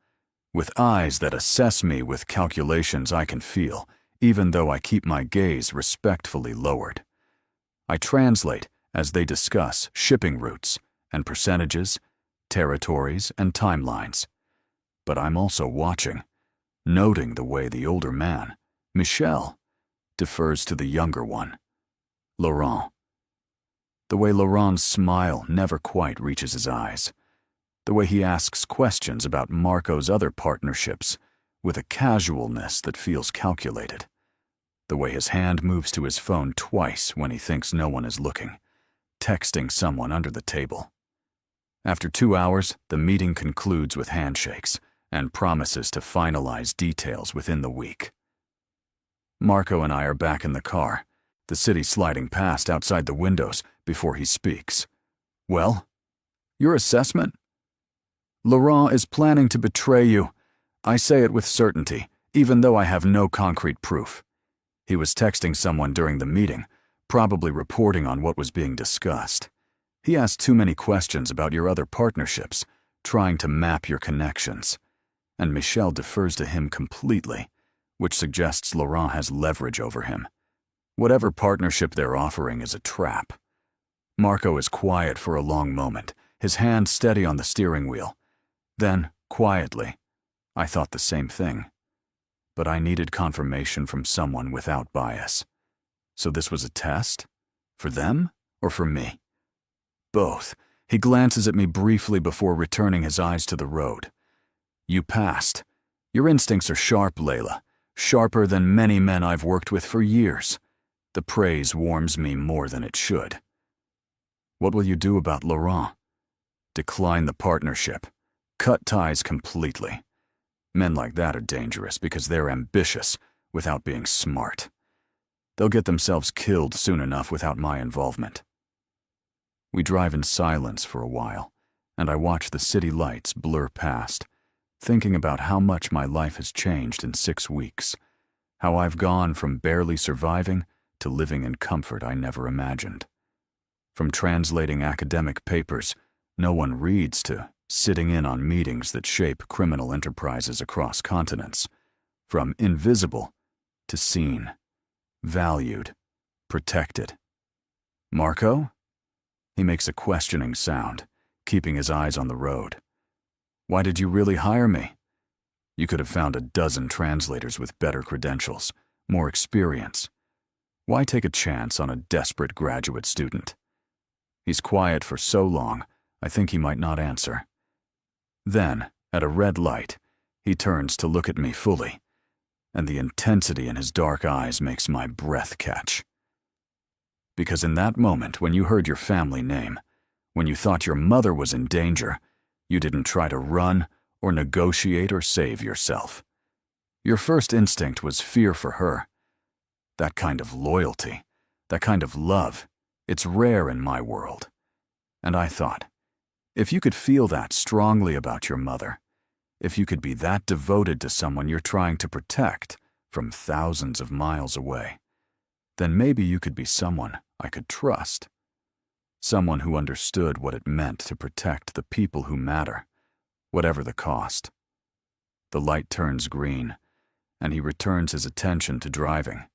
Speaker 1: with eyes that assess me with calculations I can feel, even though I keep my gaze respectfully lowered. I translate as they discuss shipping routes and percentages, territories, and timelines. But I'm also watching, noting the way the older man, Michel, defers to the younger one, Laurent. The way Laurent's smile never quite reaches his eyes. The way he asks questions about Marco's other partnerships with a casualness that feels calculated. The way his hand moves to his phone twice when he thinks no one is looking, texting someone under the table. After 2 hours, the meeting concludes with handshakes and promises to finalize details within the week. Marco and I are back in the car, the city sliding past outside the windows before he speaks. Well, your assessment? Laurent is planning to betray you. I say it with certainty, even though I have no concrete proof. He was texting someone during the meeting, probably reporting on what was being discussed. He asked too many questions about your other partnerships, trying to map your connections. And Michel defers to him completely, which suggests Laurent has leverage over him. Whatever partnership they're offering is a trap. Marco is quiet for a long moment, his hand steady on the steering wheel. Then, quietly, I thought the same thing. But I needed confirmation from someone without bias. So this was a test? For them or for me? Both. He glances at me briefly before returning his eyes to the road. You passed. Your instincts are sharp, Layla. Sharper than many men I've worked with for years. The praise warms me more than it should. What will you do about Laurent? Decline the partnership. Cut ties completely. Men like that are dangerous because they're ambitious without being smart. They'll get themselves killed soon enough without my involvement. We drive in silence for a while, and I watch the city lights blur past, thinking about how much my life has changed in 6 weeks, how I've gone from barely surviving to living in comfort I never imagined. From translating academic papers no one reads to sitting in on meetings that shape criminal enterprises across continents. From invisible to seen, valued, protected. Marco? He makes a questioning sound, keeping his eyes on the road. Why did you really hire me? You could have found a dozen translators with better credentials, more experience. Why take a chance on a desperate graduate student? He's quiet for so long, I think he might not answer. Then, at a red light, he turns to look at me fully, and the intensity in his dark eyes makes my breath catch. Because in that moment, when you heard your family name, when you thought your mother was in danger, you didn't try to run or negotiate or save yourself. Your first instinct was fear for her. That kind of loyalty, that kind of love, it's rare in my world. And I thought, if you could feel that strongly about your mother, if you could be that devoted to someone you're trying to protect from thousands of miles away, then maybe you could be someone I could trust. Someone who understood what it meant to protect the people who matter, whatever the cost. The light turns green, and he returns his attention to driving,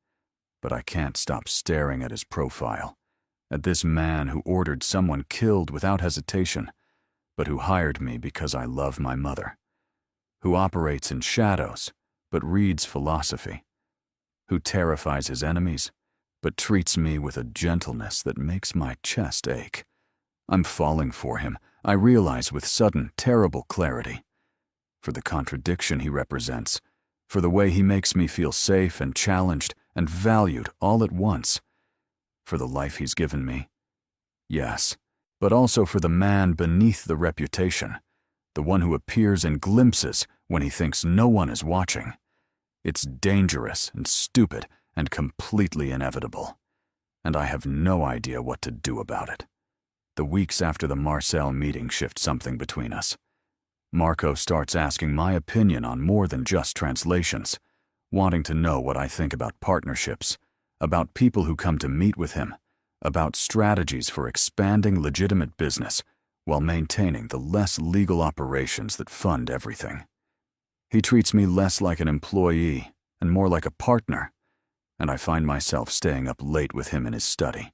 Speaker 1: but I can't stop staring at his profile, at this man who ordered someone killed without hesitation, but who hired me because I love my mother, who operates in shadows but reads philosophy, who terrifies his enemies but treats me with a gentleness that makes my chest ache. I'm falling for him, I realize with sudden, terrible clarity, for the contradiction he represents, for the way he makes me feel safe and challenged and valued all at once, for the life he's given me. Yes, but also for the man beneath the reputation, the one who appears in glimpses when he thinks no one is watching. It's dangerous and stupid and completely inevitable, and I have no idea what to do about it. The weeks after the Marcel meeting shift something between us. Marco starts asking my opinion on more than just translations, wanting to know what I think about partnerships, about people who come to meet with him, about strategies for expanding legitimate business while maintaining the less legal operations that fund everything. He treats me less like an employee and more like a partner, and I find myself staying up late with him in his study,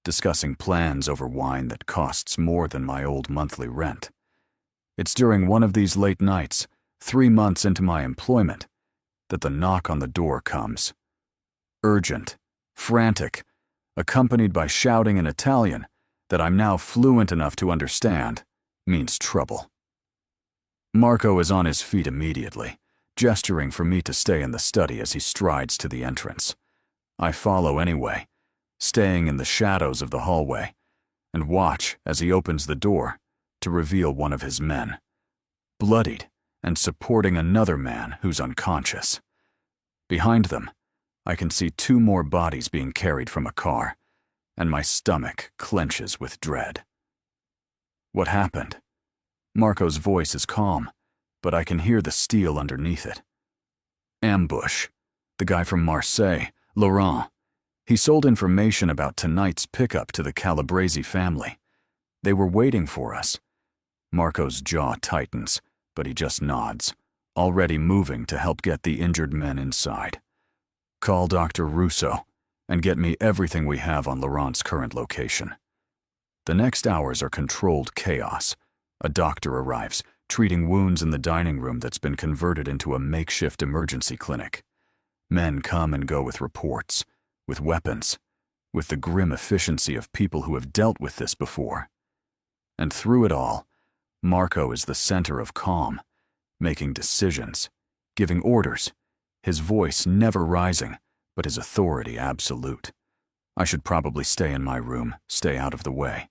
Speaker 1: discussing plans over wine that costs more than my old monthly rent. It's during one of these late nights, 3 months into my employment, that the knock on the door comes. Urgent, frantic, accompanied by shouting in Italian that I'm now fluent enough to understand, means trouble. Marco is on his feet immediately, gesturing for me to stay in the study as he strides to the entrance. I follow anyway, staying in the shadows of the hallway, and watch as he opens the door to reveal one of his men, bloodied and supporting another man who's unconscious. Behind them, I can see 2 more bodies being carried from a car, and my stomach clenches with dread. What happened? Marco's voice is calm, but I can hear the steel underneath it. Ambush. The guy from Marseille, Laurent. He sold information about tonight's pickup to the Calabresi family. They were waiting for us. Marco's jaw tightens, but he just nods, already moving to help get the injured men inside. Call Dr. Russo and get me everything we have on Laurent's current location. The next hours are controlled chaos. A doctor arrives, treating wounds in the dining room that's been converted into a makeshift emergency clinic. Men come and go with reports, with weapons, with the grim efficiency of people who have dealt with this before. And through it all, Marco is the center of calm, making decisions, giving orders, his voice never rising, but his authority absolute. I should probably stay in my room, stay out of the way.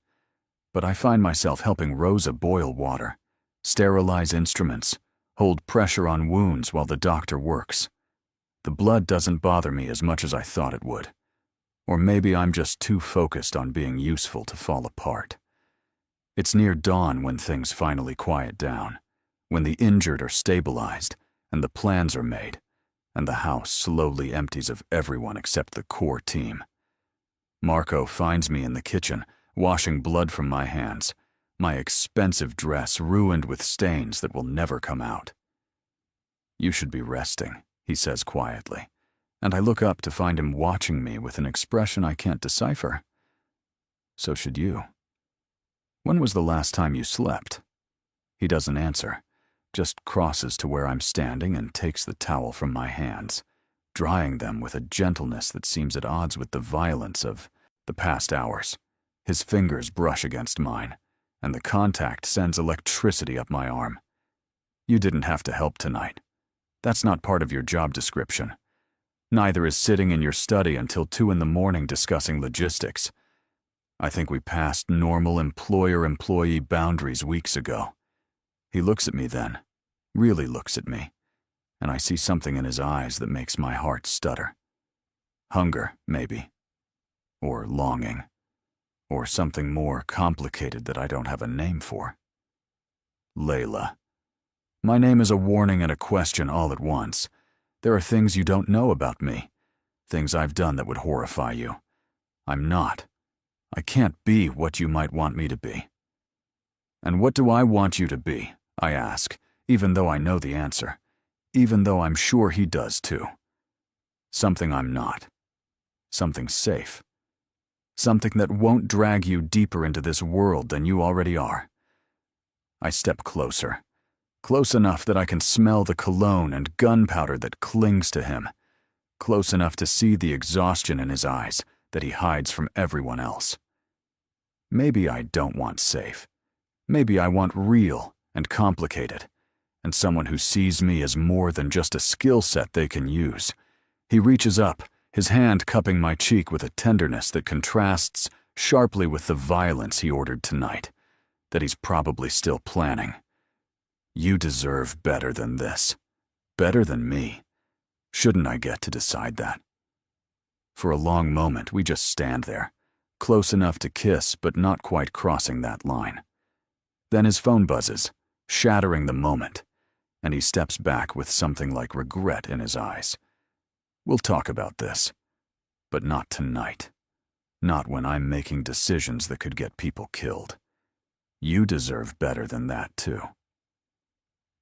Speaker 1: But I find myself helping Rosa boil water, sterilize instruments, hold pressure on wounds while the doctor works. The blood doesn't bother me as much as I thought it would. Or maybe I'm just too focused on being useful to fall apart. It's near dawn when things finally quiet down, when the injured are stabilized and the plans are made, and the house slowly empties of everyone except the core team. Marco finds me in the kitchen, washing blood from my hands, my expensive dress ruined with stains that will never come out. "You should be resting," he says quietly, and I look up to find him watching me with an expression I can't decipher. "So should you. When was the last time you slept?" He doesn't answer, just crosses to where I'm standing and takes the towel from my hands, drying them with a gentleness that seems at odds with the violence of the past hours. His fingers brush against mine, and the contact sends electricity up my arm. "You didn't have to help tonight. That's not part of your job description. Neither is sitting in your study until 2 in the morning discussing logistics. I think we passed normal employer-employee boundaries weeks ago." He looks at me then, really looks at me, and I see something in his eyes that makes my heart stutter. Hunger, maybe. Or longing. Or something more complicated that I don't have a name for. Layla. My name is a warning and a question all at once. There are things you don't know about me, things I've done that would horrify you. I'm not. I can't be what you might want me to be. "And what do I want you to be?" I ask, even though I know the answer, even though I'm sure he does too. Something I'm not. Something safe. Something that won't drag you deeper into this world than you already are. I step closer, close enough that I can smell the cologne and gunpowder that clings to him, close enough to see the exhaustion in his eyes that he hides from everyone else. Maybe I don't want safe. Maybe I want real and complicated, and someone who sees me as more than just a skill set they can use. He reaches up, his hand cupping my cheek with a tenderness that contrasts sharply with the violence he ordered tonight, that he's probably still planning. "You deserve better than this. Better than me. Shouldn't I get to decide that?" For a long moment, we just stand there, close enough to kiss but not quite crossing that line. Then his phone buzzes, shattering the moment, and he steps back with something like regret in his eyes. "We'll talk about this, but not tonight. Not when I'm making decisions that could get people killed. You deserve better than that, too."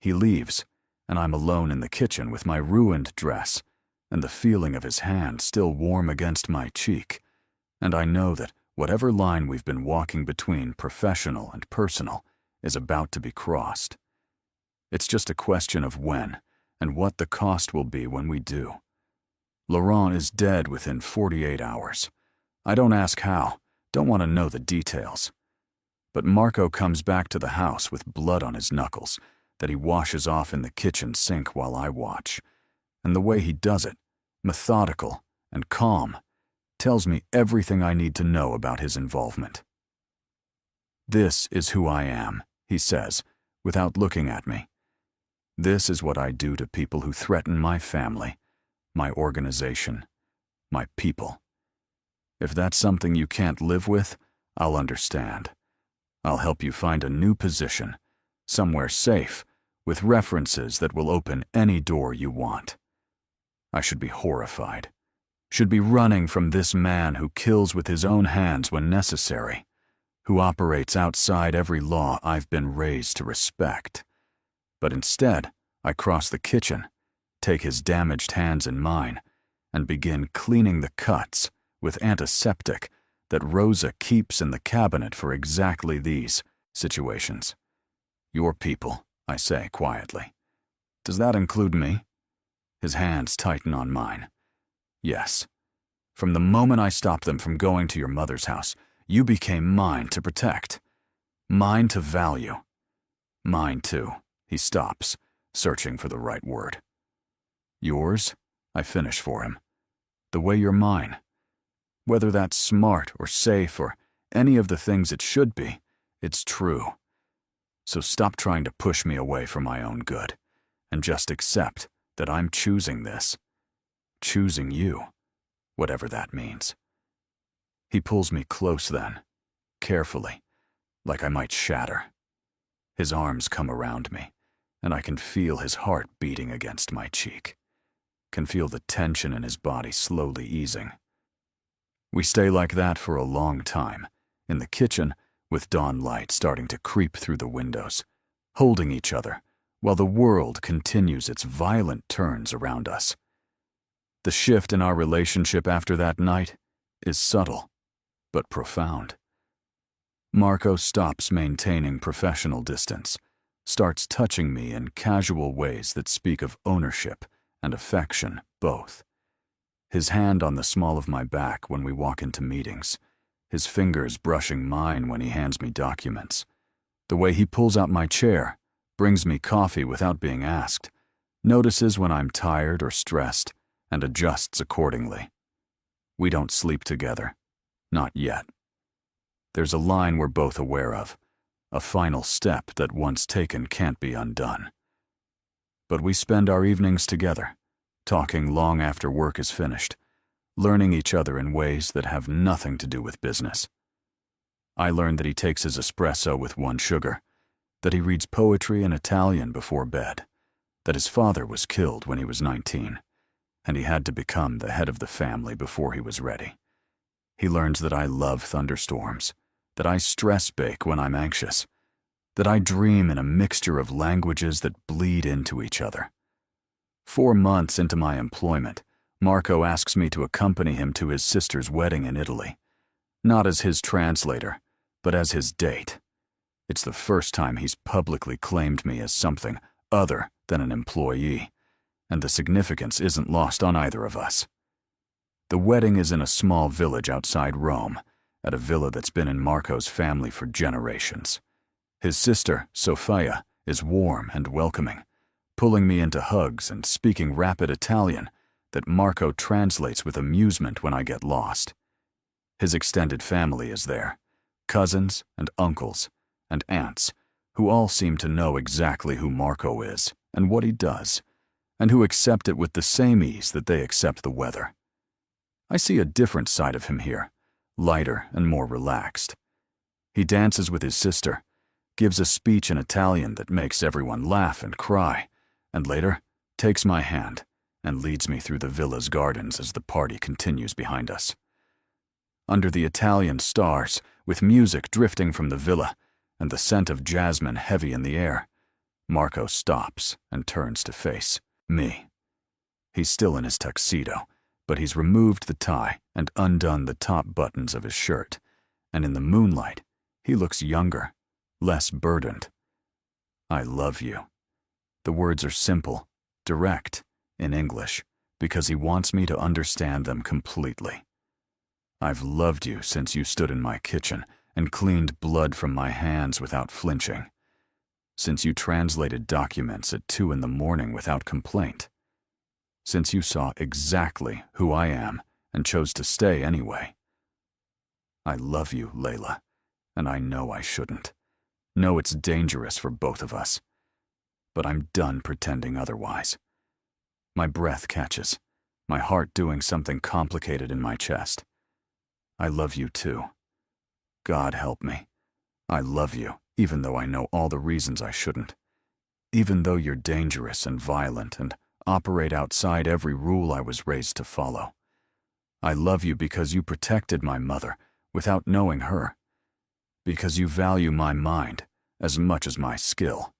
Speaker 1: He leaves, and I'm alone in the kitchen with my ruined dress and the feeling of his hand still warm against my cheek, and I know that Whatever line we've been walking between professional and personal is about to be crossed. It's just a question of when and what the cost will be when we do. Laurent is dead within 48 hours. I don't ask how, don't want to know the details. But Marco comes back to the house with blood on his knuckles that he washes off in the kitchen sink while I watch. And the way he does it, methodical and calm, tells me everything I need to know about his involvement. "This is who I am," he says, without looking at me. "This is what I do to people who threaten my family, my organization, my people. If that's something you can't live with, I'll understand. I'll help you find a new position, somewhere safe, with references that will open any door you want." I should be horrified. Should be running from this man who kills with his own hands when necessary, who operates outside every law I've been raised to respect. But instead, I cross the kitchen, take his damaged hands in mine, and begin cleaning the cuts with antiseptic that Rosa keeps in the cabinet for exactly these situations. "Your people," I say quietly. "Does that include me?" His hands tighten on mine. "Yes. From the moment I stopped them from going to your mother's house, you became mine to protect. Mine to value. Mine too." He stops, searching for the right word. "Yours?" I finish for him. "The way you're mine. Whether that's smart or safe or any of the things it should be, it's true. So stop trying to push me away from my own good, and just accept that I'm choosing this. Choosing you, whatever that means." He pulls me close then, carefully, like I might shatter. His arms come around me, and I can feel his heart beating against my cheek. Can feel the tension in his body slowly easing. We stay like that for a long time, in the kitchen, with dawn light starting to creep through the windows, holding each other, while the world continues its violent turns around us. The shift in our relationship after that night is subtle, but profound. Marco stops maintaining professional distance, starts touching me in casual ways that speak of ownership and affection both. His hand on the small of my back when we walk into meetings, his fingers brushing mine when he hands me documents. The way he pulls out my chair, brings me coffee without being asked, notices when I'm tired or stressed, and adjusts accordingly. We don't sleep together. Not yet. There's a line we're both aware of, a final step that once taken can't be undone. But we spend our evenings together, talking long after work is finished, learning each other in ways that have nothing to do with business. I learned that he takes his espresso with 1 sugar, that he reads poetry in Italian before bed, that his father was killed when he was 19, and he had to become the head of the family before he was ready. He learns that I love thunderstorms, that I stress bake when I'm anxious, that I dream in a mixture of languages that bleed into each other. 4 months into my employment, Marco asks me to accompany him to his sister's wedding in Italy, not as his translator, but as his date. It's the first time he's publicly claimed me as something other than an employee, and the significance isn't lost on either of us. The wedding is in a small village outside Rome, at a villa that's been in Marco's family for generations. His sister, Sofia, is warm and welcoming, pulling me into hugs and speaking rapid Italian that Marco translates with amusement when I get lost. His extended family is there, cousins and uncles and aunts, who all seem to know exactly who Marco is and what he does, and who accept it with the same ease that they accept the weather. I see a different side of him here, lighter and more relaxed. He dances with his sister, gives a speech in Italian that makes everyone laugh and cry, and later takes my hand and leads me through the villa's gardens as the party continues behind us. Under the Italian stars, with music drifting from the villa and the scent of jasmine heavy in the air, Marco stops and turns to face me. He's still in his tuxedo, but he's removed the tie and undone the top buttons of his shirt, and in the moonlight, he looks younger, less burdened. I love you. The words are simple, direct, in English, because he wants me to understand them completely. I've loved you since you stood in my kitchen and cleaned blood from my hands without flinching. Since you translated documents at 2 a.m. without complaint. Since you saw exactly who I am and chose to stay anyway. I love you, Layla, and I know I shouldn't. Know it's dangerous for both of us. But I'm done pretending otherwise. My breath catches, my heart doing something complicated in my chest. I love you too. God help me. I love you, even though I know all the reasons I shouldn't. Even though you're dangerous and violent and operate outside every rule I was raised to follow. I love you because you protected my mother without knowing her. Because you value my mind as much as my skill.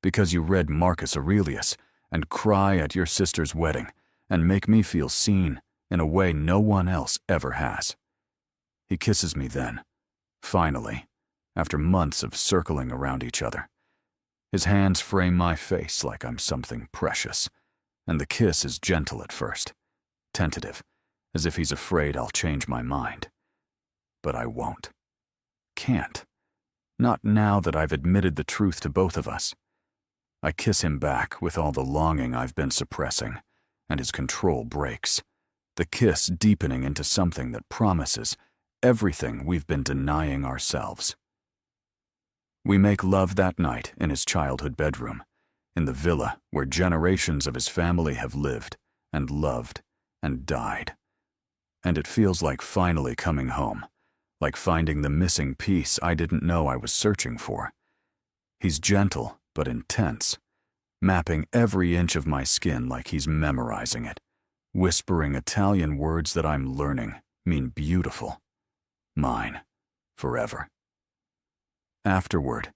Speaker 1: Because you read Marcus Aurelius and cry at your sister's wedding and make me feel seen in a way no one else ever has. He kisses me then, finally, after months of circling around each other. His hands frame my face like I'm something precious, and the kiss is gentle at first, tentative, as if he's afraid I'll change my mind. But I won't. Can't. Not now that I've admitted the truth to both of us. I kiss him back with all the longing I've been suppressing, and his control breaks, the kiss deepening into something that promises everything we've been denying ourselves. We make love that night in his childhood bedroom, in the villa where generations of his family have lived and loved and died. And it feels like finally coming home, like finding the missing piece I didn't know I was searching for. He's gentle but intense, mapping every inch of my skin like he's memorizing it, whispering Italian words that I'm learning mean beautiful. Mine, forever. Afterward,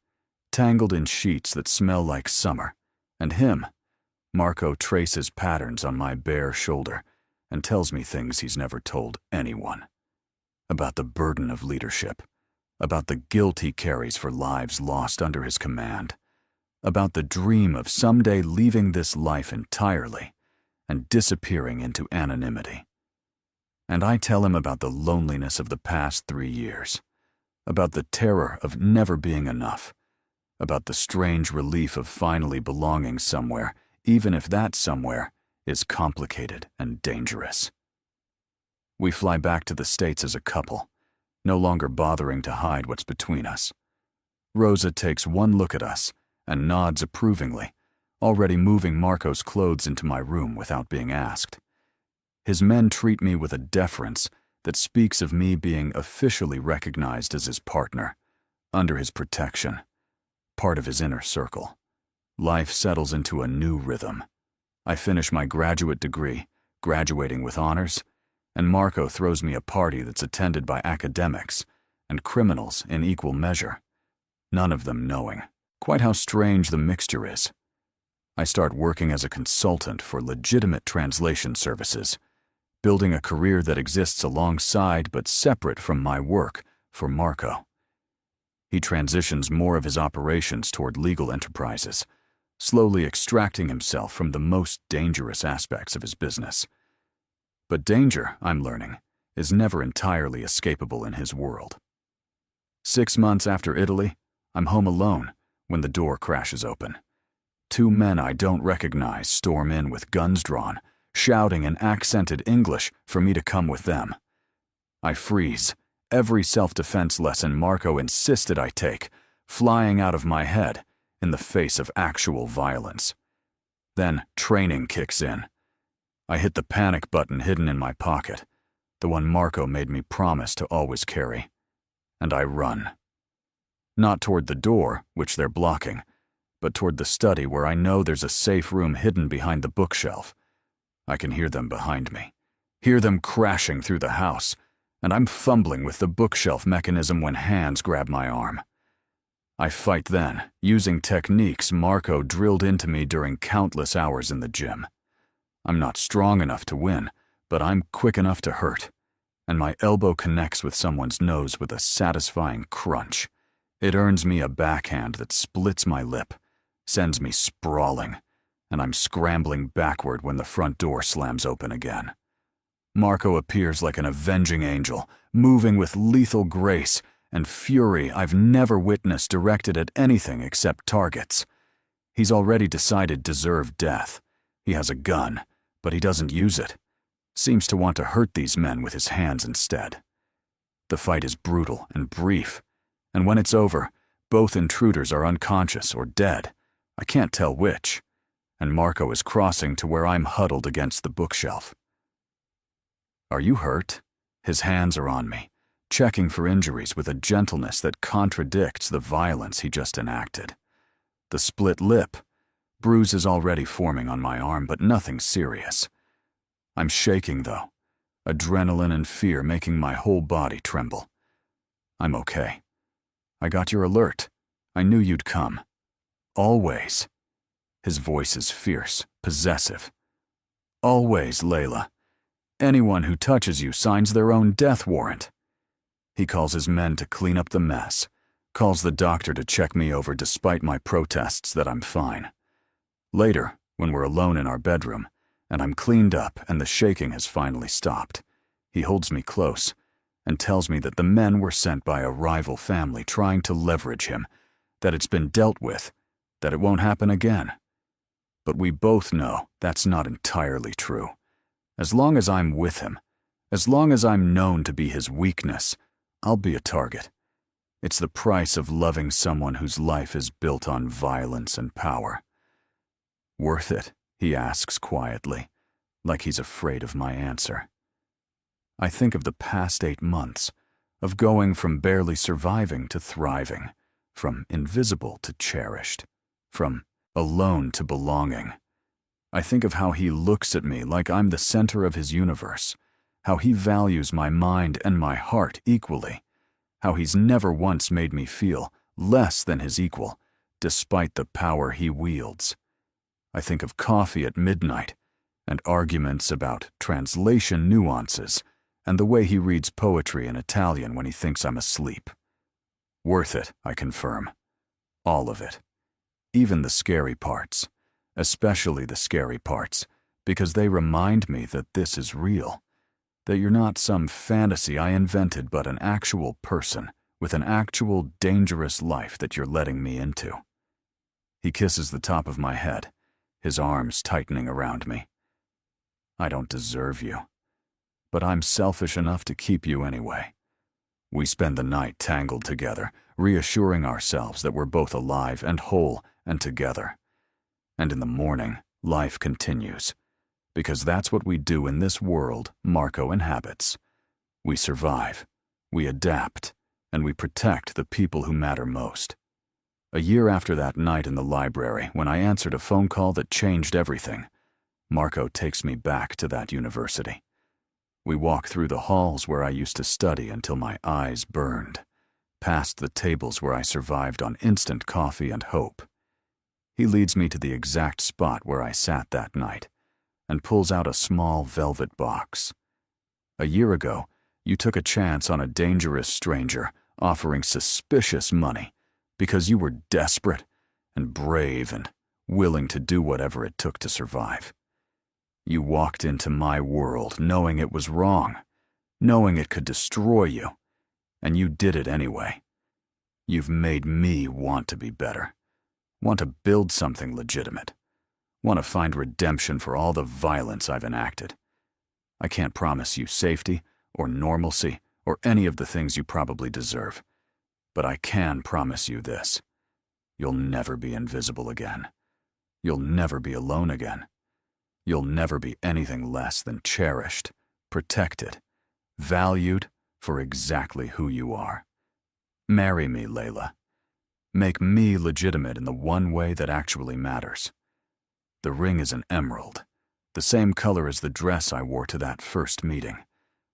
Speaker 1: tangled in sheets that smell like summer, and him, Marco traces patterns on my bare shoulder and tells me things he's never told anyone. About the burden of leadership, about the guilt he carries for lives lost under his command, about the dream of someday leaving this life entirely and disappearing into anonymity. And I tell him about the loneliness of the past 3 years, about the terror of never being enough, about the strange relief of finally belonging somewhere, even if that somewhere is complicated and dangerous. We fly back to the States as a couple, no longer bothering to hide what's between us. Rosa takes one look at us and nods approvingly, already moving Marco's clothes into my room without being asked. His men treat me with a deference that speaks of me being officially recognized as his partner, under his protection, part of his inner circle. Life settles into a new rhythm. I finish my graduate degree, graduating with honors, and Marco throws me a party that's attended by academics and criminals in equal measure, none of them knowing quite how strange the mixture is. I start working as a consultant for legitimate translation services, building a career that exists alongside but separate from my work for Marco. He transitions more of his operations toward legal enterprises, slowly extracting himself from the most dangerous aspects of his business. But danger, I'm learning, is never entirely escapable in his world. 6 months after Italy, I'm home alone when the door crashes open. 2 men I don't recognize storm in with guns drawn, shouting in accented English for me to come with them. I freeze, every self-defense lesson Marco insisted I take, flying out of my head in the face of actual violence. Then training kicks in. I hit the panic button hidden in my pocket, the one Marco made me promise to always carry, and I run. Not toward the door, which they're blocking, but toward the study where I know there's a safe room hidden behind the bookshelf. I can hear them behind me, hear them crashing through the house, and I'm fumbling with the bookshelf mechanism when hands grab my arm. I fight then, using techniques Marco drilled into me during countless hours in the gym. I'm not strong enough to win, but I'm quick enough to hurt. and my elbow connects with someone's nose with a satisfying crunch. It earns me a backhand that splits my lip, sends me sprawling, and I'm scrambling backward when the front door slams open again. Marco appears like an avenging angel, moving with lethal grace and fury I've never witnessed directed at anything except targets. He's already decided deserve death. He has a gun, but he doesn't use it. Seems to want to hurt these men with his hands instead. The fight is brutal and brief, and when it's over, both intruders are unconscious or dead. I can't tell which, and Marco is crossing to where I'm huddled against the bookshelf. "Are you hurt?" His hands are on me, checking for injuries with a gentleness that contradicts the violence he just enacted. The split lip, bruises already forming on my arm, but nothing serious. I'm shaking though, adrenaline and fear making my whole body tremble. "I'm okay. I got your alert. I knew you'd come. Always." His voice is fierce, possessive. "Always, Layla. Anyone who touches you signs their own death warrant." He calls his men to clean up the mess, calls the doctor to check me over despite my protests that I'm fine. Later, when we're alone in our bedroom, and I'm cleaned up and the shaking has finally stopped, he holds me close and tells me that the men were sent by a rival family trying to leverage him, that it's been dealt with, that it won't happen again. But we both know that's not entirely true. As long as I'm with him, as long as I'm known to be his weakness, I'll be a target. It's the price of loving someone whose life is built on violence and power. "Worth it?" he asks quietly, like he's afraid of my answer. I think of the past 8 months, of going from barely surviving to thriving, from invisible to cherished, from alone to belonging. I think of how he looks at me like I'm the center of his universe, how he values my mind and my heart equally, how he's never once made me feel less than his equal, despite the power he wields. I think of coffee at midnight, and arguments about translation nuances, and the way he reads poetry in Italian when he thinks I'm asleep. Worth it, I confirm. All of it. Even the scary parts. Especially the scary parts, because they remind me that this is real, that you're not some fantasy I invented but an actual person with an actual dangerous life that you're letting me into. He kisses the top of my head, his arms tightening around me. "I don't deserve you, but I'm selfish enough to keep you anyway." We spend the night tangled together, reassuring ourselves that we're both alive and whole and together. And in the morning, life continues, because that's what we do in this world Marco inhabits. We survive, we adapt, and we protect the people who matter most. A year after that night in the library, when I answered a phone call that changed everything, Marco takes me back to that university. We walk through the halls where I used to study until my eyes burned, past the tables where I survived on instant coffee and hope. He leads me to the exact spot where I sat that night and pulls out a small velvet box. "A year ago, you took a chance on a dangerous stranger offering suspicious money because you were desperate and brave and willing to do whatever it took to survive. You walked into my world knowing it was wrong, knowing it could destroy you, and you did it anyway. You've made me want to be better. Want to build something legitimate. Want to find redemption for all the violence I've enacted. I can't promise you safety or normalcy or any of the things you probably deserve, but I can promise you this. You'll never be invisible again. You'll never be alone again. You'll never be anything less than cherished, protected, valued for exactly who you are. Marry me, Layla. Make me legitimate in the one way that actually matters. The ring is an emerald, the same color as the dress I wore to that first meeting,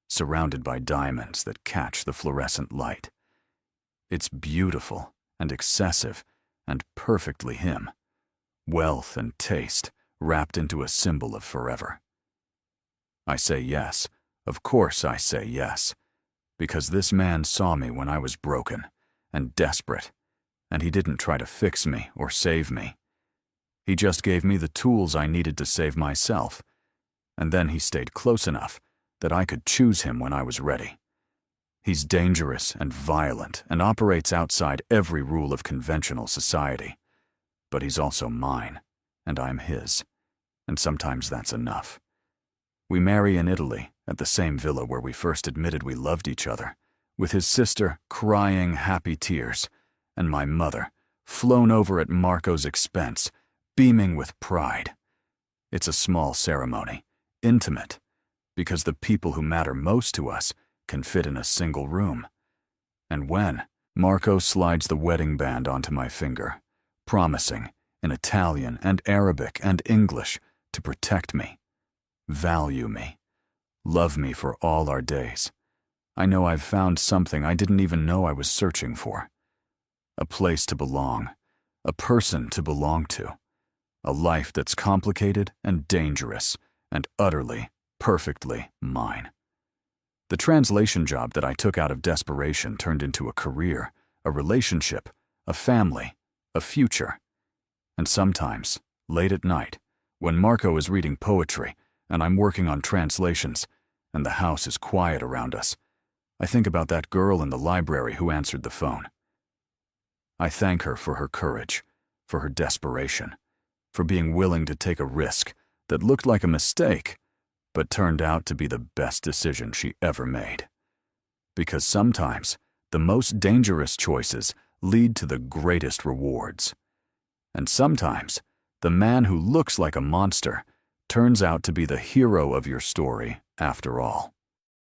Speaker 1: surrounded by diamonds that catch the fluorescent light. It's beautiful and excessive and perfectly him. Wealth and taste wrapped into a symbol of forever. I say yes, Of course I say yes, because this man saw me when I was broken and desperate, and he didn't try to fix me or save me. He just gave me the tools I needed to save myself, and then he stayed close enough that I could choose him when I was ready. He's dangerous and violent and operates outside every rule of conventional society, but he's also mine, and I'm his, and sometimes that's enough. We marry in Italy, at the same villa where we first admitted we loved each other, with his sister crying happy tears, and my mother, flown over at Marco's expense, beaming with pride. It's a small ceremony, intimate, because the people who matter most to us can fit in a single room. And when Marco slides the wedding band onto my finger, promising, in Italian and Arabic and English, to protect me, value me, love me for all our days, I know I've found something I didn't even know I was searching for. A place to belong, a person to belong to, a life that's complicated and dangerous and utterly, perfectly mine. The translation job that I took out of desperation turned into a career, a relationship, a family, a future. And sometimes, late at night, when Marco is reading poetry and I'm working on translations and the house is quiet around us, I think about that girl in the library who answered the phone. I thank her for her courage, for her desperation, for being willing to take a risk that looked like a mistake, but turned out to be the best decision she ever made. Because sometimes, the most dangerous choices lead to the greatest rewards. And sometimes, the man who looks like a monster turns out to be the hero of your story after all.